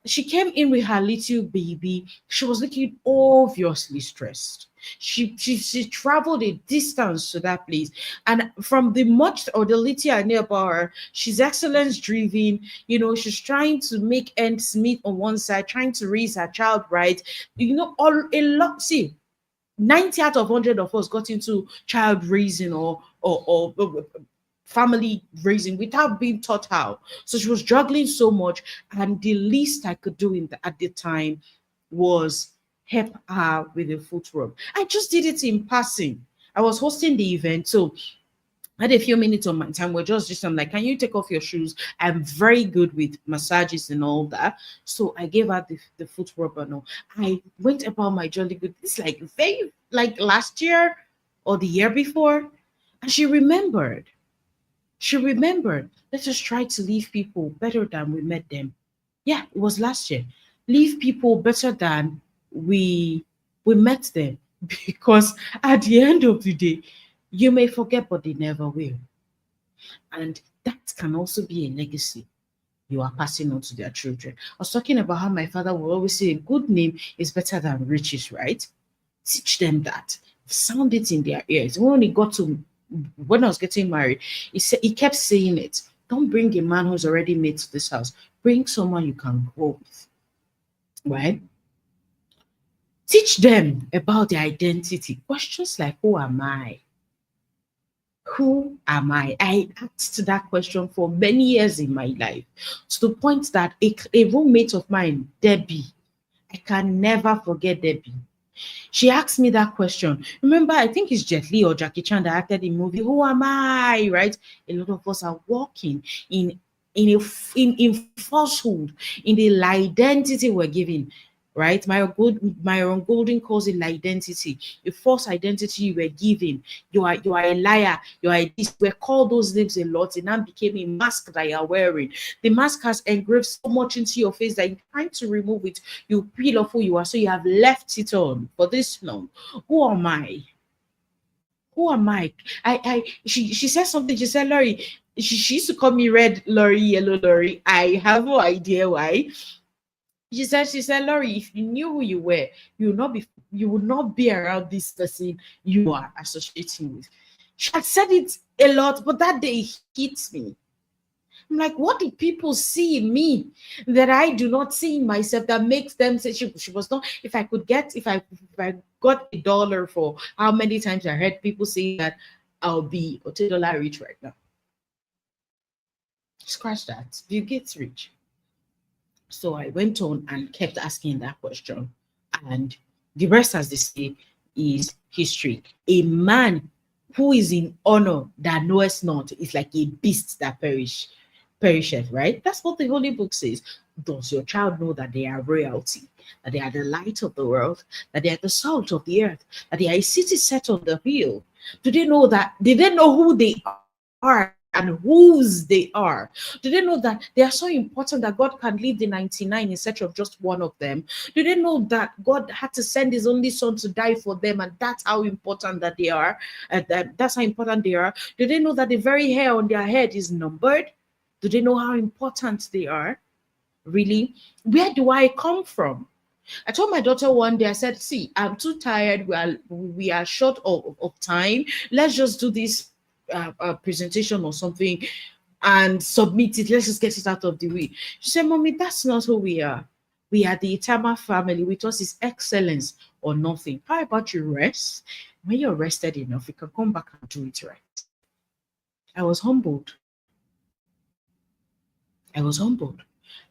She came in with her little baby. She was looking obviously stressed. She traveled a distance to that place. And from the much or the little I knew about her, she's excellence driven. She's trying to make ends meet on one side, trying to raise her child right. All a lot. See, 90 out of 100 of us got into child raising or family raising without being taught how. So she was juggling so much, and the least I could do at the time was help her with the foot rub. I just did it in passing. I was hosting the event, so I had a few minutes on my time. We're just I'm like, can you take off your shoes? I'm very good with massages and all that. So I gave her the foot rub and all. I went about my jolly good. It's like very like last year or the year before. And she remembered. She remembered. Let us try to leave people better than we met them. Yeah, it was last year. Leave people better than we met them. Because at the end of the day, you may forget, but they never will. And that can also be a legacy you are passing on to their children. I was talking about how my father will always say a good name is better than riches, right? Teach them that. Sound it in their ears. When I was getting married, he kept saying it. Don't bring a man who's already made to this house. Bring someone you can grow with. Right? Teach them about their identity. Questions like, who am I? Who am I? I asked that question for many years in my life, to the point that a roommate of mine, Debbie, I can never forget Debbie. She asked me that question. Remember, I think it's Jet Li or Jackie Chan that acted in the movie. Who am I? Right? A lot of us are walking in falsehood, in the identity we're giving. Right? My own Golden calls it identity, a false identity you were given. You are a liar. You are this. We're called those names a lot. It now became a mask that you are wearing. The mask has engraved so much into your face that you're trying to remove it. You peel off who you are, so you have left it on for this long. Who am I? Who am I? She said something. She said, Laurie, she used to call me red Laurie, yellow Laurie. I have no idea why. She said, Laurie, if you knew who you were, you would not be around this person you are associating with. She had said it a lot, but that day it hit me. I'm like, what do people see in me that I do not see in myself that makes them say she was not? If I got $1 for how many times I heard people say that I'll be $1 rich right now. Scratch that. Bill Gates rich. So I went on and kept asking that question. And the rest, as they say, is history. A man who is in honor that knoweth not is like a beast that perisheth, right? That's what the Holy Book says. Does your child know that they are royalty, that they are the light of the world, that they are the salt of the earth, that they are a city set on the hill? Do they know that? Did they know who they are and whose they are? Do they know that they are so important that God can leave the 99 in search of just one of them? Do they know that God had to send his only son to die for them, and that's how important that they are? That's how important they are. Do they know that the very hair on their head is numbered? Do they know how important they are? Really? Where do I come from? I told my daughter one day, I said, see, I'm too tired. We are short of time. Let's just do this presentation or something and submit it. Let's just get it out of the way. She said, Mommy, that's not who we are. We are the Itama family. With us is excellence or nothing. How about you rest? When you're rested enough, you can come back and do it right. I was humbled. I was humbled.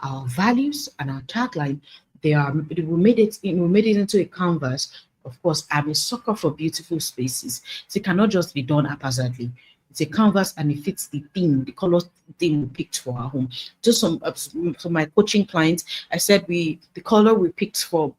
Our values and our tagline, we made it into a canvas. Of course, I'm a sucker for beautiful spaces. So it cannot just be done haphazardly. It's a canvas and it fits the theme, the color theme we picked for our home. Just for my coaching clients, I said the color we picked for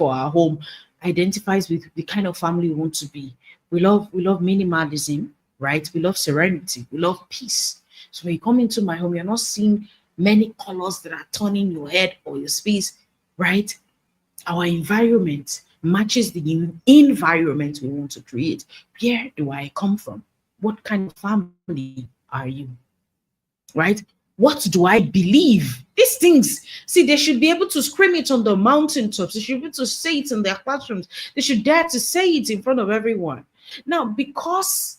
our home identifies with the kind of family we want to be. We love minimalism, right? We love serenity. We love peace. So when you come into my home, you're not seeing many colors that are turning your head or your space, right? Our environment matches the environment we want to create. Where do I come from? What kind of family are you? Right? What do I believe? These things, see, they should be able to scream it on the mountaintops. They should be able to say it in their classrooms. They should dare to say it in front of everyone. Now, because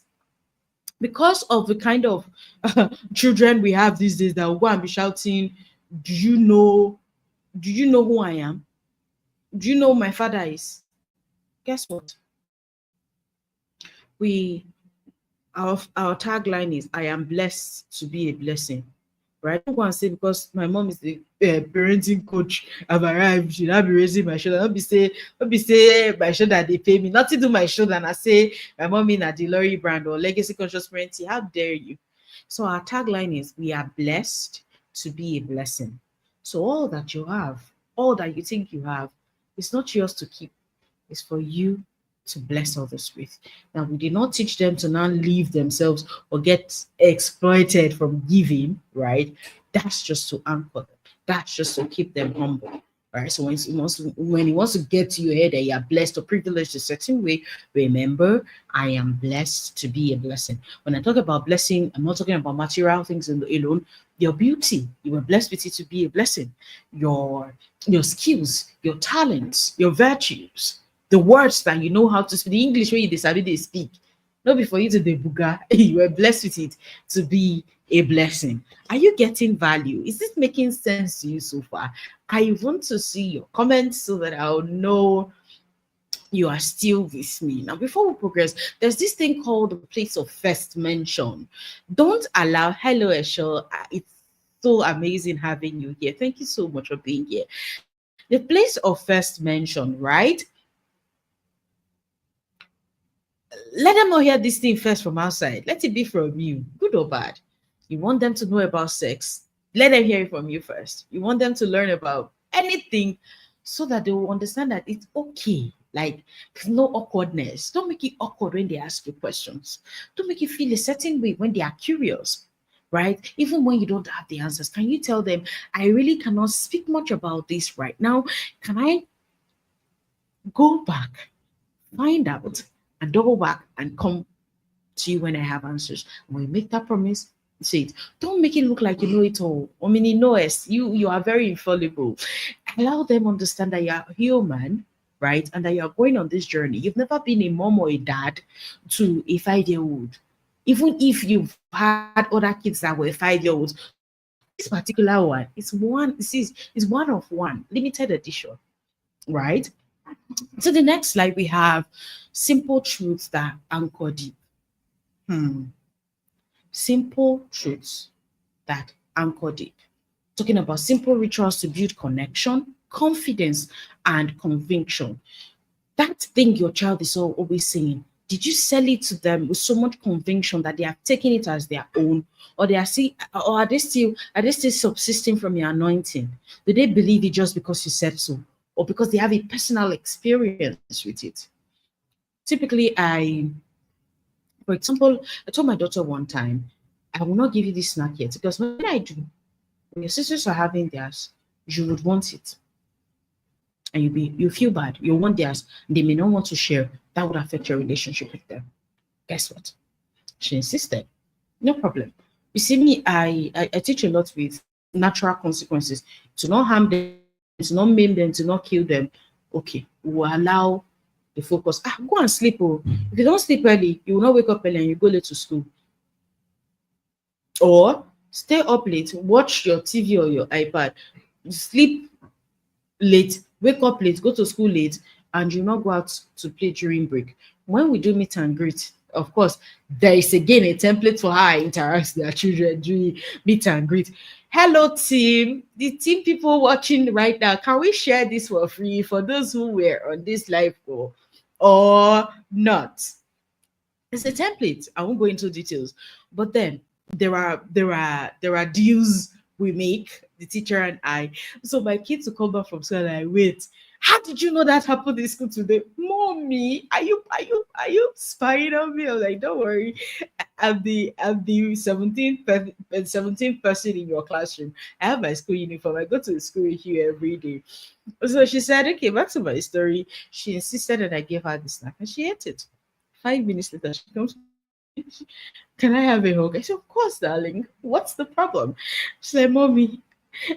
of the kind of children we have these days that will go and be shouting, "Do you know? Do you know who I am? Do you know who my father is?" Guess what? We our tagline is, "I am blessed to be a blessing." Right? Don't go and say because my mom is the parenting coach, I've arrived. Should I be raising my shoulder? Don't be say my shoulder they pay me. Nothing to my shoulder, and I say my mom in a Delory brand or legacy conscious parenting. How dare you? So our tagline is, "We are blessed to be a blessing." So all that you have, all that you think you have, it's not yours to keep. It's for you to bless others with. Now, we did not teach them to now leave themselves or get exploited from giving, right? That's just to anchor them. That's just to keep them humble. Right. So when he wants to get to your head that you are blessed or privileged a certain way, remember, I am blessed to be a blessing. When I talk about blessing, I'm not talking about material things alone. Your beauty, you were blessed with it to be a blessing. Your your skills, your talents, your virtues, the words that you know how to speak, the English where you decide they speak. Not before you to the buga, you were blessed with it to be a blessing. Are you getting value? Is this making sense to you so far? I want to see your comments so that I'll know you are still with me. Now, before we progress, there's this thing called the place of first mention. Don't allow, hello, Eshel. It's so amazing having you here. Thank you so much for being here. The place of first mention, right? Let them not hear this thing first from outside. Let it be from you, good or bad. You want them to know about sex, let them hear it from you first. You want them to learn about anything so that they will understand that it's okay. Like, there's no awkwardness. Don't make it awkward when they ask you questions. Don't make it feel a certain way when they are curious, right? Even when you don't have the answers, can you tell them, I really cannot speak much about this right now? Can I go back, find out, and double back and come to you when I have answers? When you make that promise, say it. Don't make it look like you know it all. I mean, you know us. You are very infallible. Allow them understand that you are human, right? And that you are going on this journey. You've never been a mom or a dad to a 5-year-old. Even if you've had other kids that were 5-year-olds, this particular one is one of one, limited edition, right? So the next slide we have simple truths that anchor deep. Hmm. Simple truths that anchor deep. Talking about simple rituals to build connection, confidence, and conviction. That thing your child is always saying, did you sell it to them with so much conviction that they have taken it as their own, or are they still subsisting from your anointing? Do they believe it just because you said so, or because they have a personal experience with it? Typically, for example, I told my daughter one time, I will not give you this snack yet because when I do, when your sisters are having theirs, you would want it. And you feel bad. You want theirs. They may not want to share. That would affect your relationship with them. Guess what? She insisted. No problem. You see me, I teach a lot with natural consequences. To not harm them, to not maim them, to not kill them. Okay, we will allow the focus. Go and sleep. Oh. If you don't sleep early, you will not wake up early and you go late to school. Or stay up late, watch your TV or your iPad, sleep late, wake up late, go to school late, and you not go out to play during break. When we do meet and greet, of course, there is again a template for how I interact with their children during meet and greet. Hello, team. The team people watching right now, can we share this for free for those who were on this live call or not? It's a template. I won't go into details, but then there are deals we make, the teacher and I. So my kids will come back from school and I wait. How did you know that happened in school today? Mommy, are you spying on me? I was like, don't worry. I'm the 17th person in your classroom. I have my school uniform. I go to the school here every day. So she said, okay, back to my story. She insisted that I gave her the snack and she ate it. 5 minutes later, she comes to my class. Can I have a hug? I said, of course, darling. What's the problem? She said, Mommy,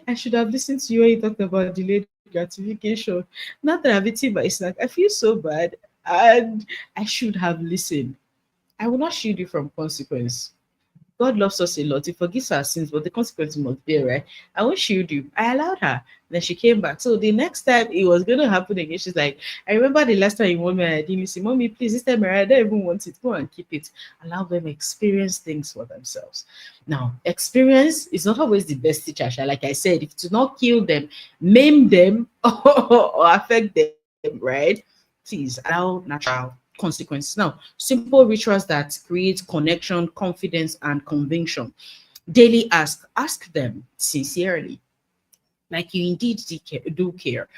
I should have listened to you when you talked about delayed gratification. Not that I've eaten my snack. I feel so bad. And I should have listened. I will not shield you from consequence. God loves us a lot. He forgives our sins, but the consequences must be right. I won't shield you. I allowed her. Then she came back. So the next time it was going to happen again, she's like, I remember the last time you want me, I didn't listen. Mommy, please, this time I don't even want it. Go and keep it. Allow them experience things for themselves. Now, experience is not always the best teacher. Like I said, if to not kill them, maim them, or affect them, right? Please allow natural consequences. Now, simple rituals that create connection, confidence, and conviction. Daily ask them sincerely, like you indeed do care.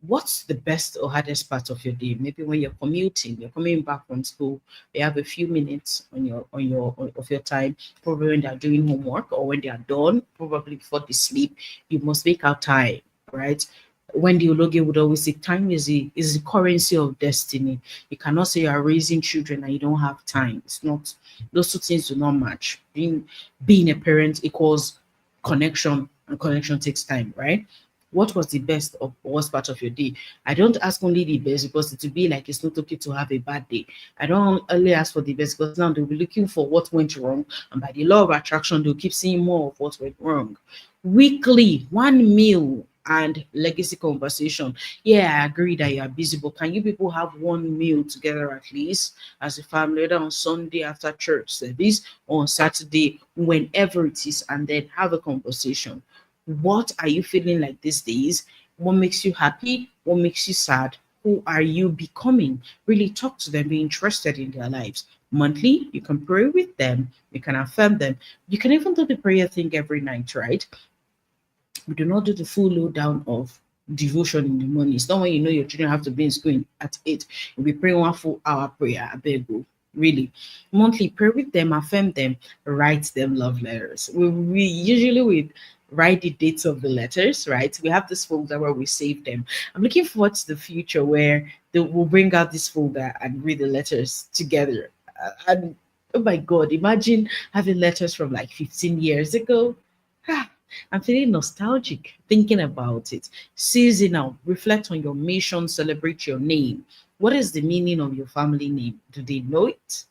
What's the best or hardest part of your day? Maybe when you're commuting, you're coming back from school, you have a few minutes of your time, probably when they're doing homework or when they are done, probably before they sleep, you must make out time, right? When the Ologe would always say, time is the currency of destiny. You cannot say you are raising children and you don't have time. It's not, those two things do not match. Being a parent equals connection, and connection takes time, right? What was the best or worst part of your day? I don't ask only the best because it will be like it's not okay to have a bad day. I don't only ask for the best because now they'll be looking for what went wrong, and by the law of attraction, they'll keep seeing more of what went wrong. Weekly, one meal and legacy conversation. Yeah, I agree that you are busy, but can you people have one meal together at least as a family, whether on Sunday after church service or on Saturday, whenever it is, and then have a conversation? What are you feeling like these days? What makes you happy? What makes you sad? Who are you becoming? Really talk to them, be interested in their lives. Monthly, you can pray with them, you can affirm them. You can even do the prayer thing every night, right? We do not do the full lowdown of devotion in the morning. It's not when you know your children have to be in school at 8. You'll be praying 1 full hour prayer. I beg you. Really. Monthly, pray with them, affirm them, write them love letters. We usually we write the dates of the letters, right? We have this folder where we save them. I'm looking forward to the future where we'll bring out this folder and read the letters together. And oh my God, imagine having letters from like 15 years ago. I'm feeling nostalgic thinking about it. Seasonal, reflect on your mission, celebrate your name. What is the meaning of your family name? Do they know it?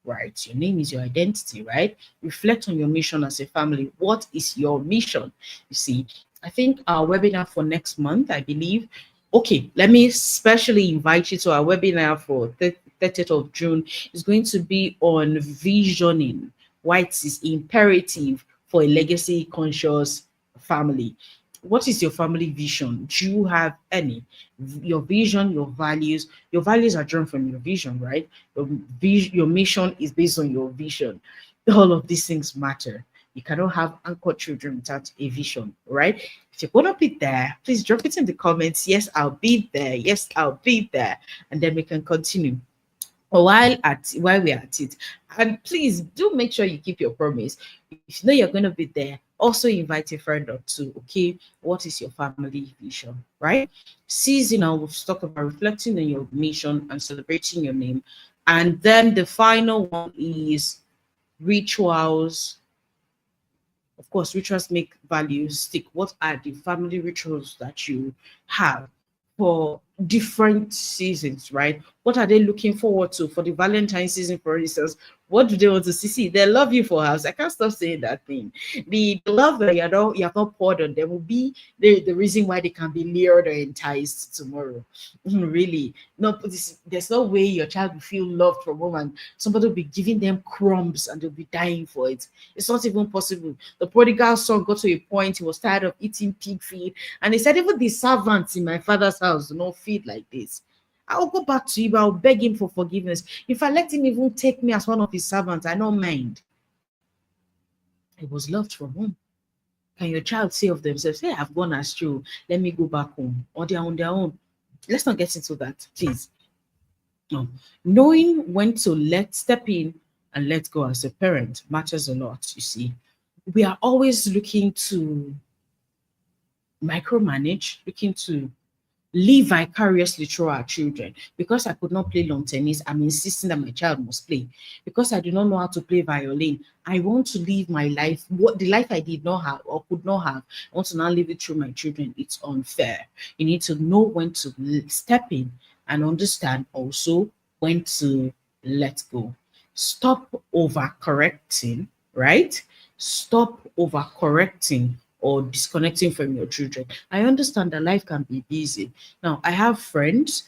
Right. Your name is your identity, right? Reflect on your mission as a family. What is your mission? You see, I think our webinar for next month, I believe. Okay, let me specially invite you to our webinar for 30th of June. It's going to be on visioning why it is imperative for a legacy conscious family. What is your family vision? Do you have any? Your vision, your values are drawn from your vision, right? Your mission is based on your vision. All of these things matter. You cannot have anchored children without a vision, right? If you're gonna be there, please drop it in the comments. Yes, I'll be there. Yes, I'll be there, and then we can continue. But while we're at it, and please do make sure you keep your promise. If you know you're going to be there, also invite a friend or two. Okay, what is your family vision, right? Seasonal, we've talked about reflecting on your mission and celebrating your name. And then the final one is rituals. Of course, rituals make values stick. What are the family rituals that you have for different seasons, right? What are they looking forward to for the Valentine season, for instance? What do they want to see? See, they love you for house. I can't stop saying that thing. The love that you have not poured on them will be the reason why they can be lured or enticed tomorrow. Really. No, there's no way your child will feel loved from home and somebody will be giving them crumbs and they'll be dying for it. It's not even possible. The prodigal son got to a point he was tired of eating pig feed, and he said, even the servants in my father's house do not feed like this. I'll go back to him. I'll beg him for forgiveness. If I let him even take me as one of his servants, I don't mind. I was loved from home. Can your child say of themselves, hey, I've gone astray, let me go back home, or they're on their own? Let's not get into that, please. No. Knowing when to step in and let go as a parent matters a lot, you see. We are always looking to micromanage, looking to live vicariously through our children. Because I could not play lawn tennis, I'm insisting that my child must play. Because I do not know how to play violin, I want to live my life, what the life I did not have or could not have, I want to now live it through my children. It's unfair. You need to know when to step in and understand also when to let go. Stop overcorrecting, right? Stop overcorrecting or disconnecting from your children. I understand that life can be busy. Now, I have friends,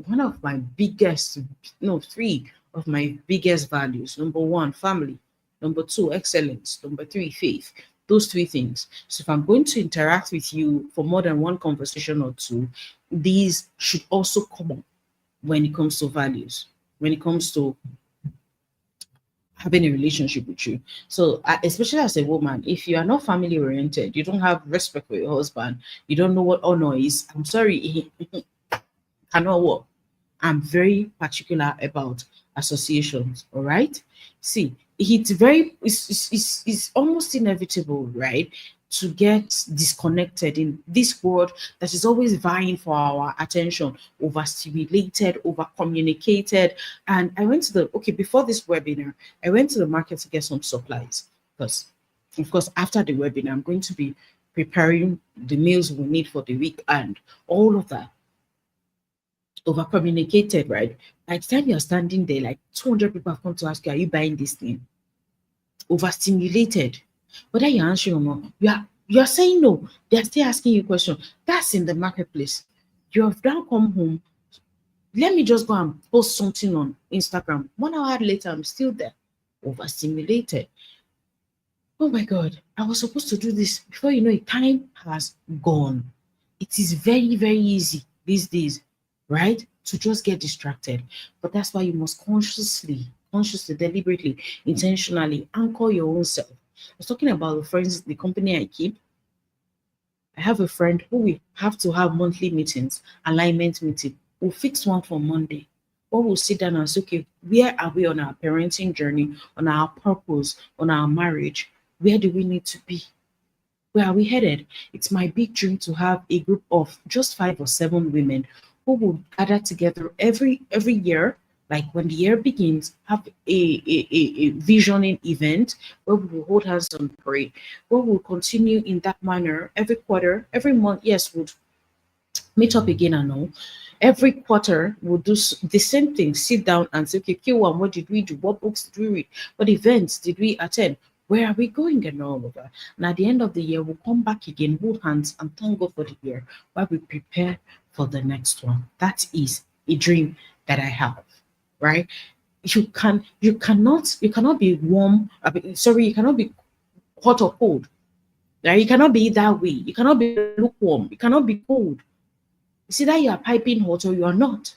one of my biggest, no, three of my biggest values. Number one, family. Number two, excellence. Number three, faith. Those three things. So if I'm going to interact with you for more than one conversation or two, these should also come up when it comes to values, when it comes to having a relationship with you. So, especially as a woman, if you are not family oriented, you don't have respect for your husband, you don't know what honor is. I'm sorry, it cannot work. I'm very particular about associations. All right. See, it's almost inevitable, right? To get disconnected in this world that is always vying for our attention, overstimulated, over communicated. And I went to the, okay, before this webinar, I went to the market to get some supplies because, of course, after the webinar, I'm going to be preparing the meals we need for the week and all of that. Over communicated, right? By the time you're standing there, like 200 people have come to ask you, are you buying this thing? Overstimulated. Whether you're answering or not, you're saying no. They're still asking you questions. That's in the marketplace. You have now come home. Let me just go and post something on Instagram. 1 hour later, I'm still there. Overstimulated. Oh my God, I was supposed to do this. Before you know it, time has gone. It is very, very easy these days, right? To just get distracted. But that's why you must consciously, deliberately, intentionally anchor your own self. I was talking about the friends, the company I keep. I have a friend who we have to have monthly meetings, alignment meeting. We'll fix one for Monday. Or we'll sit down and say, okay, where are we on our parenting journey, on our purpose, on our marriage? Where do we need to be? Where are we headed? It's my big dream to have a group of just 5 or 7 women who will gather together every year, like when the year begins, have a visioning event where we will hold hands and pray. Where we'll continue in that manner every quarter, every month. Yes, we'll meet up again and all. Every quarter, we'll do the same thing. Sit down and say, okay, Q1, what did we do? What books did we read? What events did we attend? Where are we going and all of that? And at the end of the year, we'll come back again, hold hands, and thank God for the year while we prepare for the next one. That is a dream that I have, right? You cannot be warm. Sorry, you cannot be hot or cold. Right? You cannot be that way. You cannot be lukewarm. You cannot be cold. It's either you are piping hot or you are not.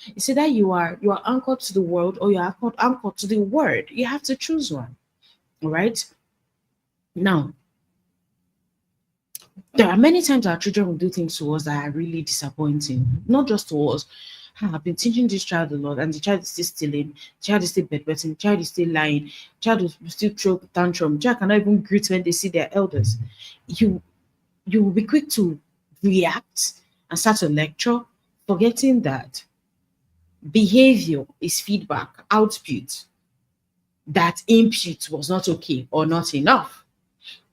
It's either you are anchored to the world or you are anchored to the word. You have to choose one. All right. Now, there are many times our children will do things to us that are really disappointing. Not just to us. I've been teaching this child a lot, and the child is still stealing, child is still bedwetting, child is still lying, child will still throw tantrum, child cannot even greet when they see their elders. You you will be quick to react and start to lecture, forgetting that behavior is feedback, output, that input was not okay or not enough.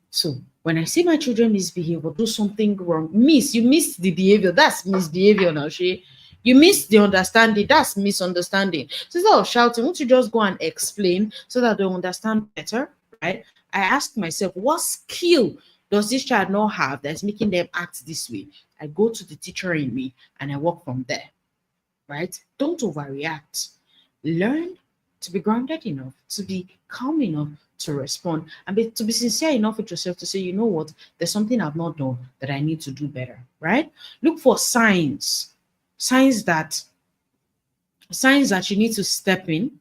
So when I see my children misbehave or do something wrong, you missed the behavior. That's misbehavior now, she. You missed the understanding. That's misunderstanding. So instead of shouting, won't you just go and explain so that they understand better, right? I ask myself, what skill does this child not have that's making them act this way? I go to the teacher in me and I work from there, right? Don't overreact. Learn to be grounded enough, to be calm enough to respond, and to be sincere enough with yourself to say, you know what, there's something I've not done that I need to do better, right? Look for signs that you need to step in.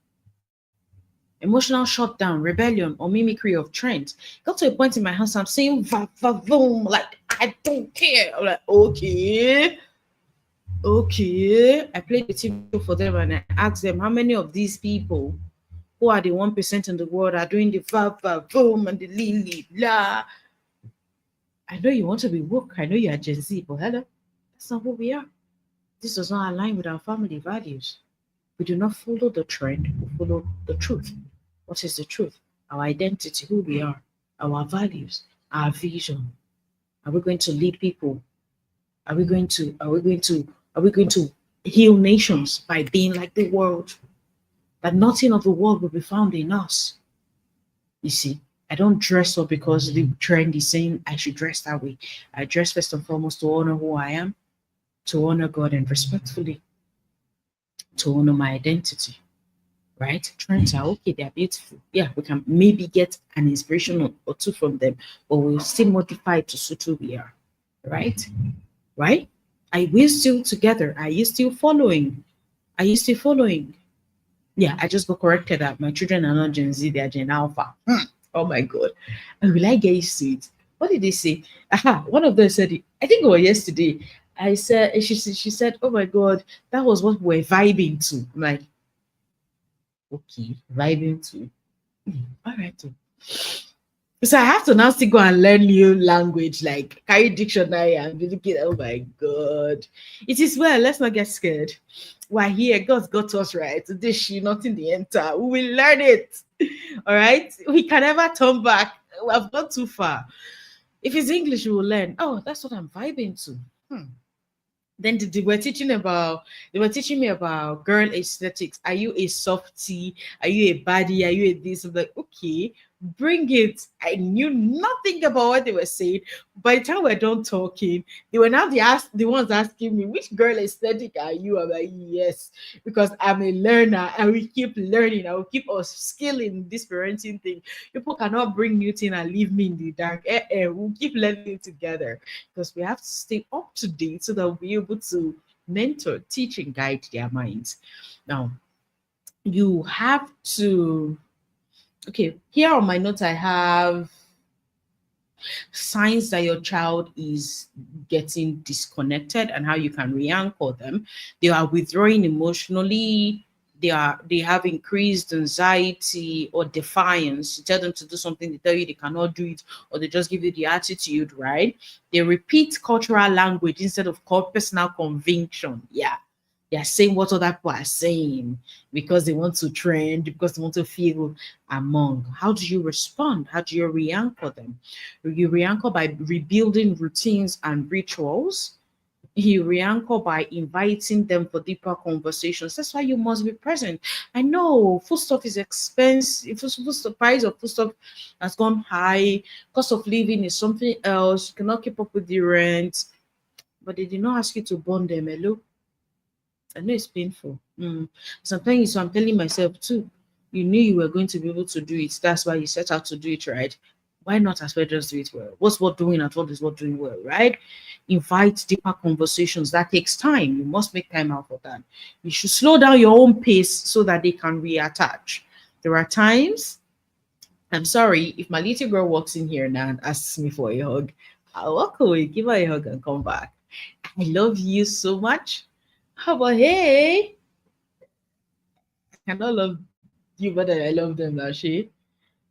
Emotional shutdown, rebellion, or mimicry of trends. Got to a point in my house, I'm saying va va boom, like I don't care. I'm like, okay. I played the TV show for them and I asked them how many of these people who are the 1% in the world are doing the va va boom and the lily la. I know you want to be woke. I know you are Gen Z, but hello. That's not who we are. This does not align with our family values. We do not follow the trend, we follow the truth. What is the truth? Our identity, who we are, our values, our vision. Are we going to lead people? Are we going to heal nations by being like the world? That nothing of the world will be found in us. You see, I don't dress up because the trend is saying I should dress that way. I dress first and foremost to honor who I am, to honor God, and respectfully to honor my identity. Right? Trends are okay, they're beautiful. Yeah, we can maybe get an inspiration or two from them, but we'll still modify it to suit who we are. Right? Right? Are we still together? Are you still following? Are you still following? Yeah, I just got corrected that my children are not Gen Z, they are Gen Alpha. Oh my God. And will I get used to it? What did they say? Aha, one of them said it. I think it was yesterday. I said, she said, oh my God, that was what we're vibing to. I'm like, okay, vibing to. All right. So I have to now still go and learn new language, like carry dictionary and be looking. Oh my God. It is well, let's not get scared. We're here. God's got us right. This she not in the enter. We will learn it. All right. We can never turn back. We have gone too far. If it's English, we will learn. Oh, that's what I'm vibing to. Then they were teaching me about girl aesthetics. Are you a softie? Are you a baddie? Are you a this? I'm like, okay, bring it. I knew nothing about what they were saying. By the time we're done talking, they were now the ones asking me, which girl aesthetic are you? I'm like, yes, because I'm a learner and we keep learning. I will keep us skilling this parenting thing. People cannot bring new thing and leave me in the dark. We'll keep learning it together because we have to stay up to date so that we'll be able to mentor, teach, and guide their minds. Now, you have to, okay, here on my notes, I have signs that your child is getting disconnected and how you can re-anchor them. They are withdrawing emotionally, they have increased anxiety or defiance. You tell them to do something, they tell you they cannot do it, or they just give you the attitude, right? They repeat cultural language instead of personal conviction. Yeah, they're saying what other people are saying because they want to trend, because they want to feel among. How do you respond? How do you re-anchor them? You re-anchor by rebuilding routines and rituals. You re-anchor by inviting them for deeper conversations. That's why you must be present. I know foodstuff is expensive. The price of foodstuff has gone high. Cost of living is something else. You cannot keep up with the rent. But they did not ask you to bond them. Hello? I know it's painful. Sometimes so I'm telling myself too, you knew you were going to be able to do it. That's why you set out to do it, right? Why not as well just do it well? What's what doing at what is what doing well, right? Invite deeper conversations. That takes time. You must make time out for that. You should slow down your own pace so that they can reattach. There are times, I'm sorry, if my little girl walks in here now and asks me for a hug, I'll walk away, give her a hug, and come back. I love you so much. How about hey? I cannot love you better than I love them, Lashe.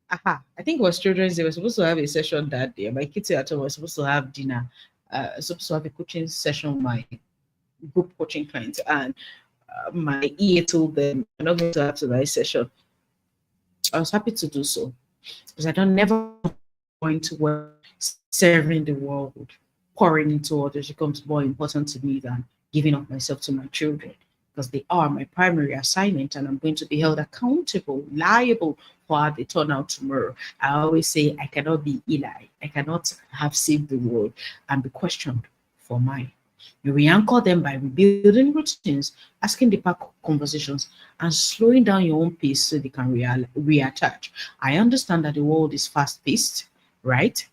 Aha. I think it was children's day. We're supposed to have a session that day. My kids at home were supposed to have dinner. Supposed to have a coaching session with my group coaching clients. And my EA told them I'm not going to have tonight's session. I was happy to do so because I don't never going to work serving the world, pouring into others becomes more important to me than giving up myself to my children because they are my primary assignment and I'm going to be held accountable, liable for how they turn out tomorrow. I always say I cannot be Eli. I cannot have saved the world and be questioned for mine. You re-anchor them by rebuilding routines, asking deeper conversations, and slowing down your own pace so they can reattach. I understand that the world is fast-paced, right?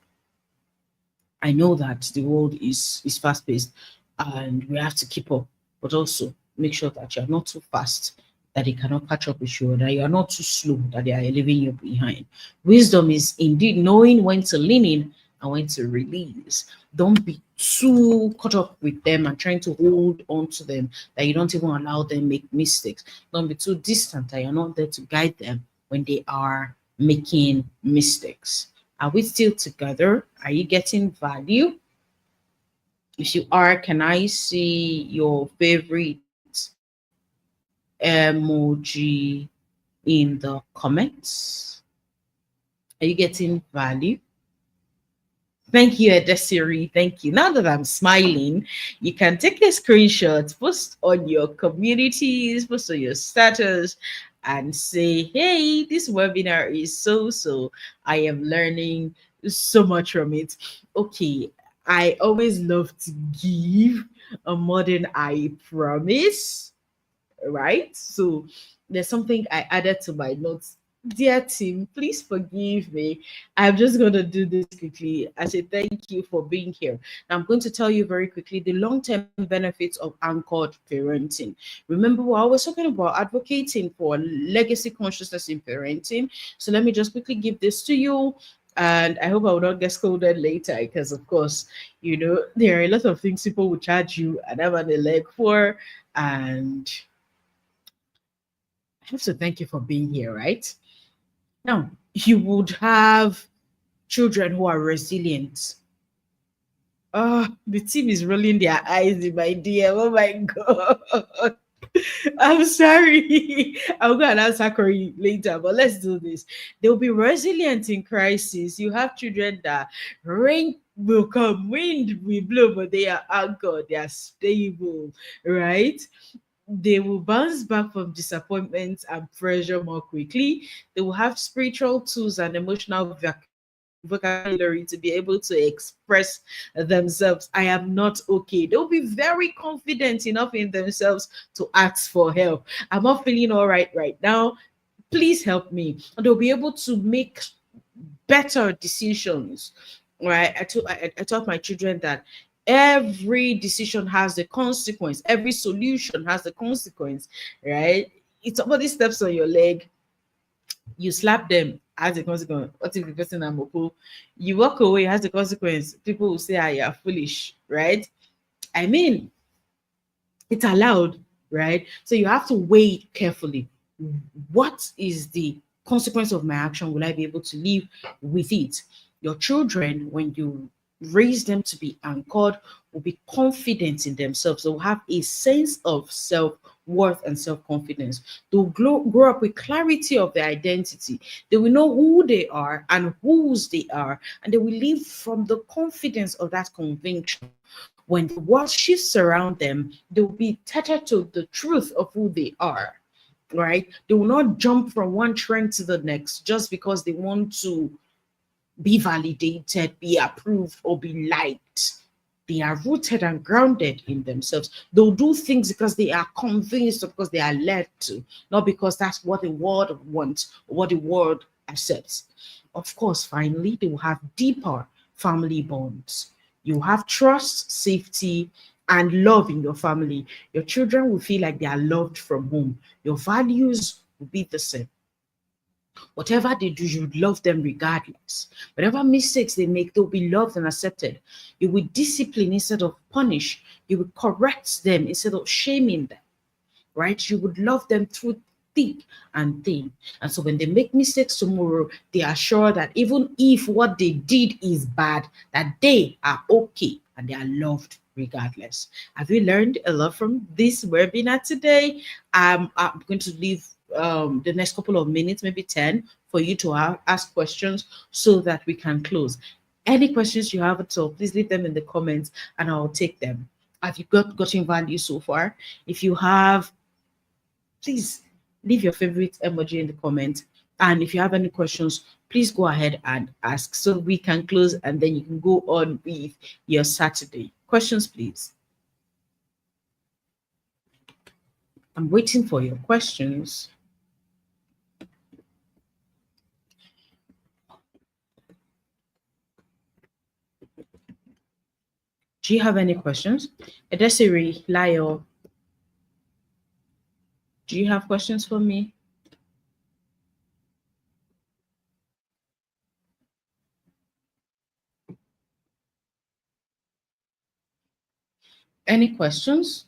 I know that the world is fast paced and we have to keep up, but also make sure that you're not too fast that they cannot catch up with you, or that you are not too slow that they are leaving you behind. Wisdom is indeed knowing when to lean in and when to release. Don't be too caught up with them and trying to hold on to them that you don't even allow them make mistakes. Don't be too distant that you're not there to guide them when they are making mistakes. Are we still together? Are you getting value? If you are, can I see your favorite emoji in the comments? Are you getting value? Thank you, Edesiri. Thank you. Now that I'm smiling, you can take a screenshot, post on your communities, post on your status, and say, hey, this webinar is so so. I am learning so much from it. Okay, I always love to give a more than I promise, right? So there's something I added to my notes. Dear team, please forgive me. I'm just going to do this quickly. I say thank you for being here. Now, I'm going to tell you very quickly the long term benefits of anchored parenting. Remember, we're always talking about advocating for legacy consciousness in parenting. So, let me just quickly give this to you. And I hope I will not get scolded later because, of course, there are a lot of things people will charge you and have an leg for. And I have to thank you for being here, right? Now, you would have children who are resilient. Oh, the team is rolling their eyes in my DM. Oh my God. I'm sorry. I'll go and answer Corey later, but let's do this. They'll be resilient in crisis. You have children that rain will come, wind will blow, but they are anchored, they are stable, right? They will bounce back from disappointment and pressure more quickly. They will have spiritual tools and emotional vocabulary to be able to express themselves. I am not okay. They'll be very confident enough in themselves to ask for help. I'm not feeling all right now. Please help me. And they'll be able to make better decisions. Right? I taught my children that every decision has the consequence, every solution has the consequence, right? If somebody steps on your leg, you slap them, has a consequence. What if the person amoko? You walk away, has the consequence. People will say, ah, you're foolish, right? I mean, it's allowed, right? So you have to weigh it carefully. What is the consequence of my action? Will I be able to live with it? Your children, when you raise them to be anchored, will be confident in themselves. They'll have a sense of self worth and self confidence. They'll grow up with clarity of their identity. They will know who they are and whose they are, and they will live from the confidence of that conviction. When the world shifts around them, they will be tethered to the truth of who they are, right? They will not jump from one trend to the next just because they want to be validated, be approved, or be liked. They are rooted and grounded in themselves. They'll do things because they are convinced, or because they are led to, not because that's what the world wants or what the world accepts. Of course, finally, they will have deeper family bonds. You have trust, safety, and love in your family. Your children will feel like they are loved from home. Your values will be the same. Whatever they do, you love them regardless. Whatever mistakes they make, they'll be loved and accepted. You will discipline instead of punish. You will correct them instead of shaming them, right? You would love them through thick and thin. And so when they make mistakes tomorrow, they are sure that even if what they did is bad, that they are okay and they are loved regardless. Have you learned a lot from this webinar today? I'm going to leave the next couple of minutes, maybe 10, for you to ask questions so that we can close. Any questions you have at all, please leave them in the comments and I'll take them. Have you gotten value so far? If you have, please leave your favorite emoji in the comment. And if you have any questions, please go ahead and ask so we can close and then you can go on with your Saturday. Questions, please. I'm waiting for your questions. Do you have any questions? Desiree, Lyle, do you have questions for me? Any questions?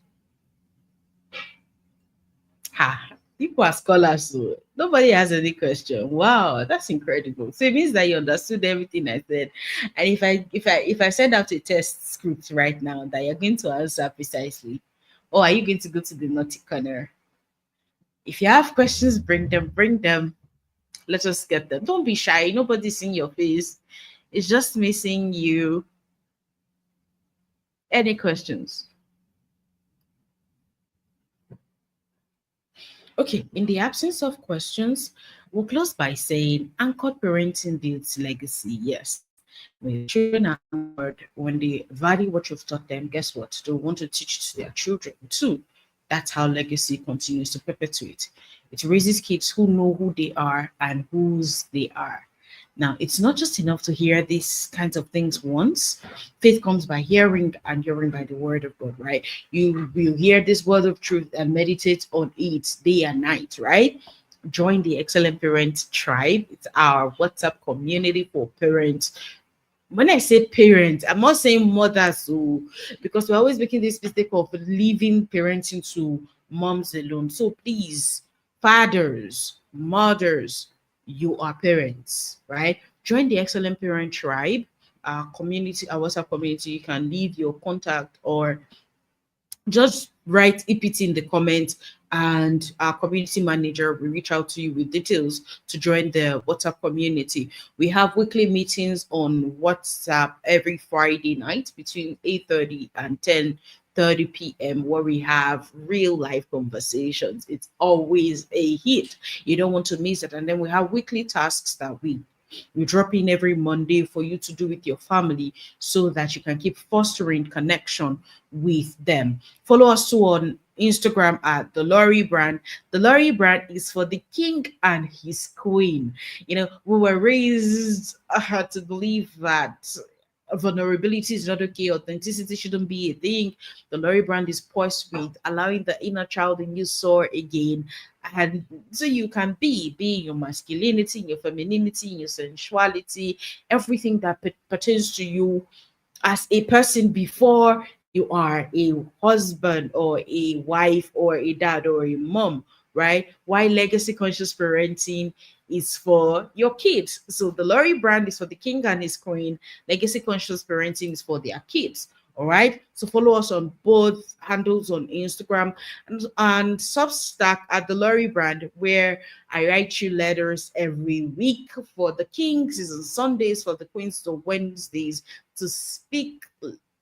Ha. People are scholars, so nobody has any question. Wow, that's incredible. So it means that you understood everything I said. And if I send out a test script right now that you're going to answer precisely, or are you going to go to the naughty corner? If you have questions, bring them, bring them. Let us get them. Don't be shy. Nobody's in your face. It's just missing you. Any questions? Okay, in the absence of questions, we'll close by saying anchored parenting builds legacy. Yes. When your children are anchored, when they value what you've taught them, guess what? They'll want to teach it to their children too. That's how legacy continues to perpetuate. It raises kids who know who they are and whose they are. Now, it's not just enough to hear these kinds of things once. Faith comes by hearing and hearing by the word of God, right? You will hear this word of truth and meditate on it day and night, right? Join the Excellent Parent Tribe. It's our WhatsApp community for parents. When I say parents, I'm not saying mothers, so because we're always making this mistake of leaving parenting to moms alone. So please, fathers, mothers, you are parents, right? Join the Excellent Parent Tribe, our community, our WhatsApp community. You can leave your contact or just write EPT in the comments, and our community manager will reach out to you with details to join the WhatsApp community. We have weekly meetings on WhatsApp every Friday night between 8:30 and 10:30 p.m. where we have real life conversations. It's always a hit. You don't want to miss it. And then we have weekly tasks that we drop in every Monday for you to do with your family so that you can keep fostering connection with them. Follow us too on Instagram at the Lori brand. The Lori brand is for the king and his queen. We were raised to believe that vulnerability is not okay, authenticity shouldn't be a thing. The Lori brand is poised with allowing the inner child in you soar again, and so you can be in your masculinity, in your femininity, in your sensuality, everything that pertains to you as a person before you are a husband or a wife or a dad or a mom, right? Why legacy conscious parenting is for your kids. So the Lori brand is for the king and his queen. Legacy conscious parenting is for their kids. All right. So follow us on both handles on Instagram and Substack at the Lori brand, where I write you letters every week. For the kings is on Sundays, for the queens on Wednesdays, to speak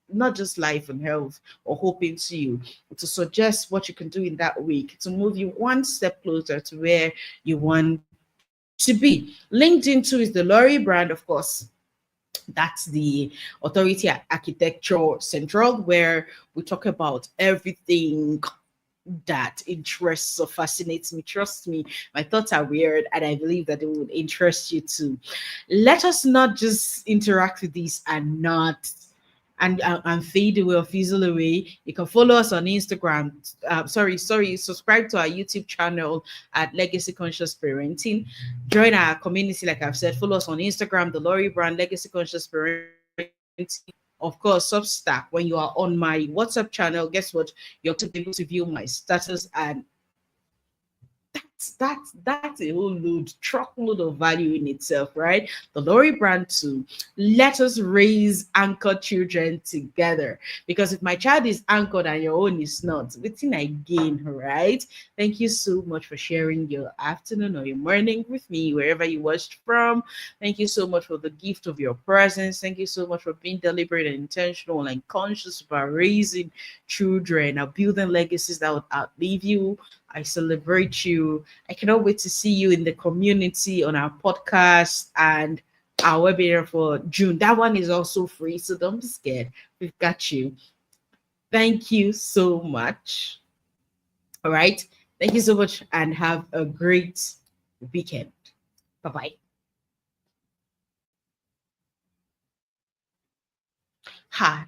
not just life and health or hope into you, to suggest what you can do in that week to move you one step closer to where you want to be. Linked into is the Lori brand, of course. That's the Authority Architecture Central, where we talk about everything that interests or fascinates me. Trust me, my thoughts are weird, and I believe that it would interest you too. Let us not just interact with these and not and fade away or fizzle away. You can follow us on Instagram. Subscribe to our YouTube channel at Legacy Conscious Parenting. Join our community, like I've said. Follow us on Instagram, the Lori brand, Legacy Conscious Parenting. Of course, Substack. When you are on my WhatsApp channel, guess what? You're able to view my status, and that's a whole truckload of value in itself, right? The Lori brand too. Let us raise anchored children together, because if my child is anchored and your own is not, within I gain, right? Thank you so much for sharing your afternoon or your morning with me, wherever you watched from. Thank you so much for the gift of your presence. Thank you so much for being deliberate and intentional and conscious about raising children or building legacies that would outlive you. I celebrate you. I cannot wait to see you in the community on our podcast and our webinar for June. That one is also free, so don't be scared. We've got you. Thank you so much. All right. Thank you so much and have a great weekend. Bye bye.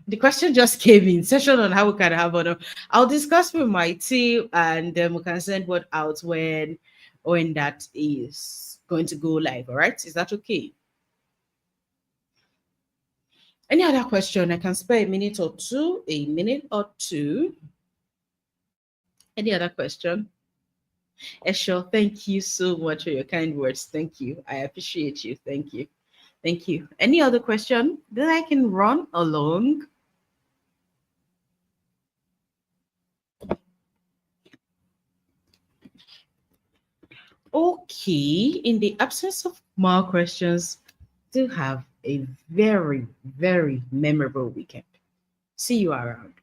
The question just came in. Session on how we can have on. I'll discuss with my team and then we can send word out when that is going to go live. All right. Is that okay? Any other question? I can spare a minute or two. A minute or two. Any other question? Esho, thank you so much for your kind words. Thank you. I appreciate you. Thank you. Thank you. Any other question that I can run along? Okay. In the absence of more questions, do have a very, very memorable weekend. See you around.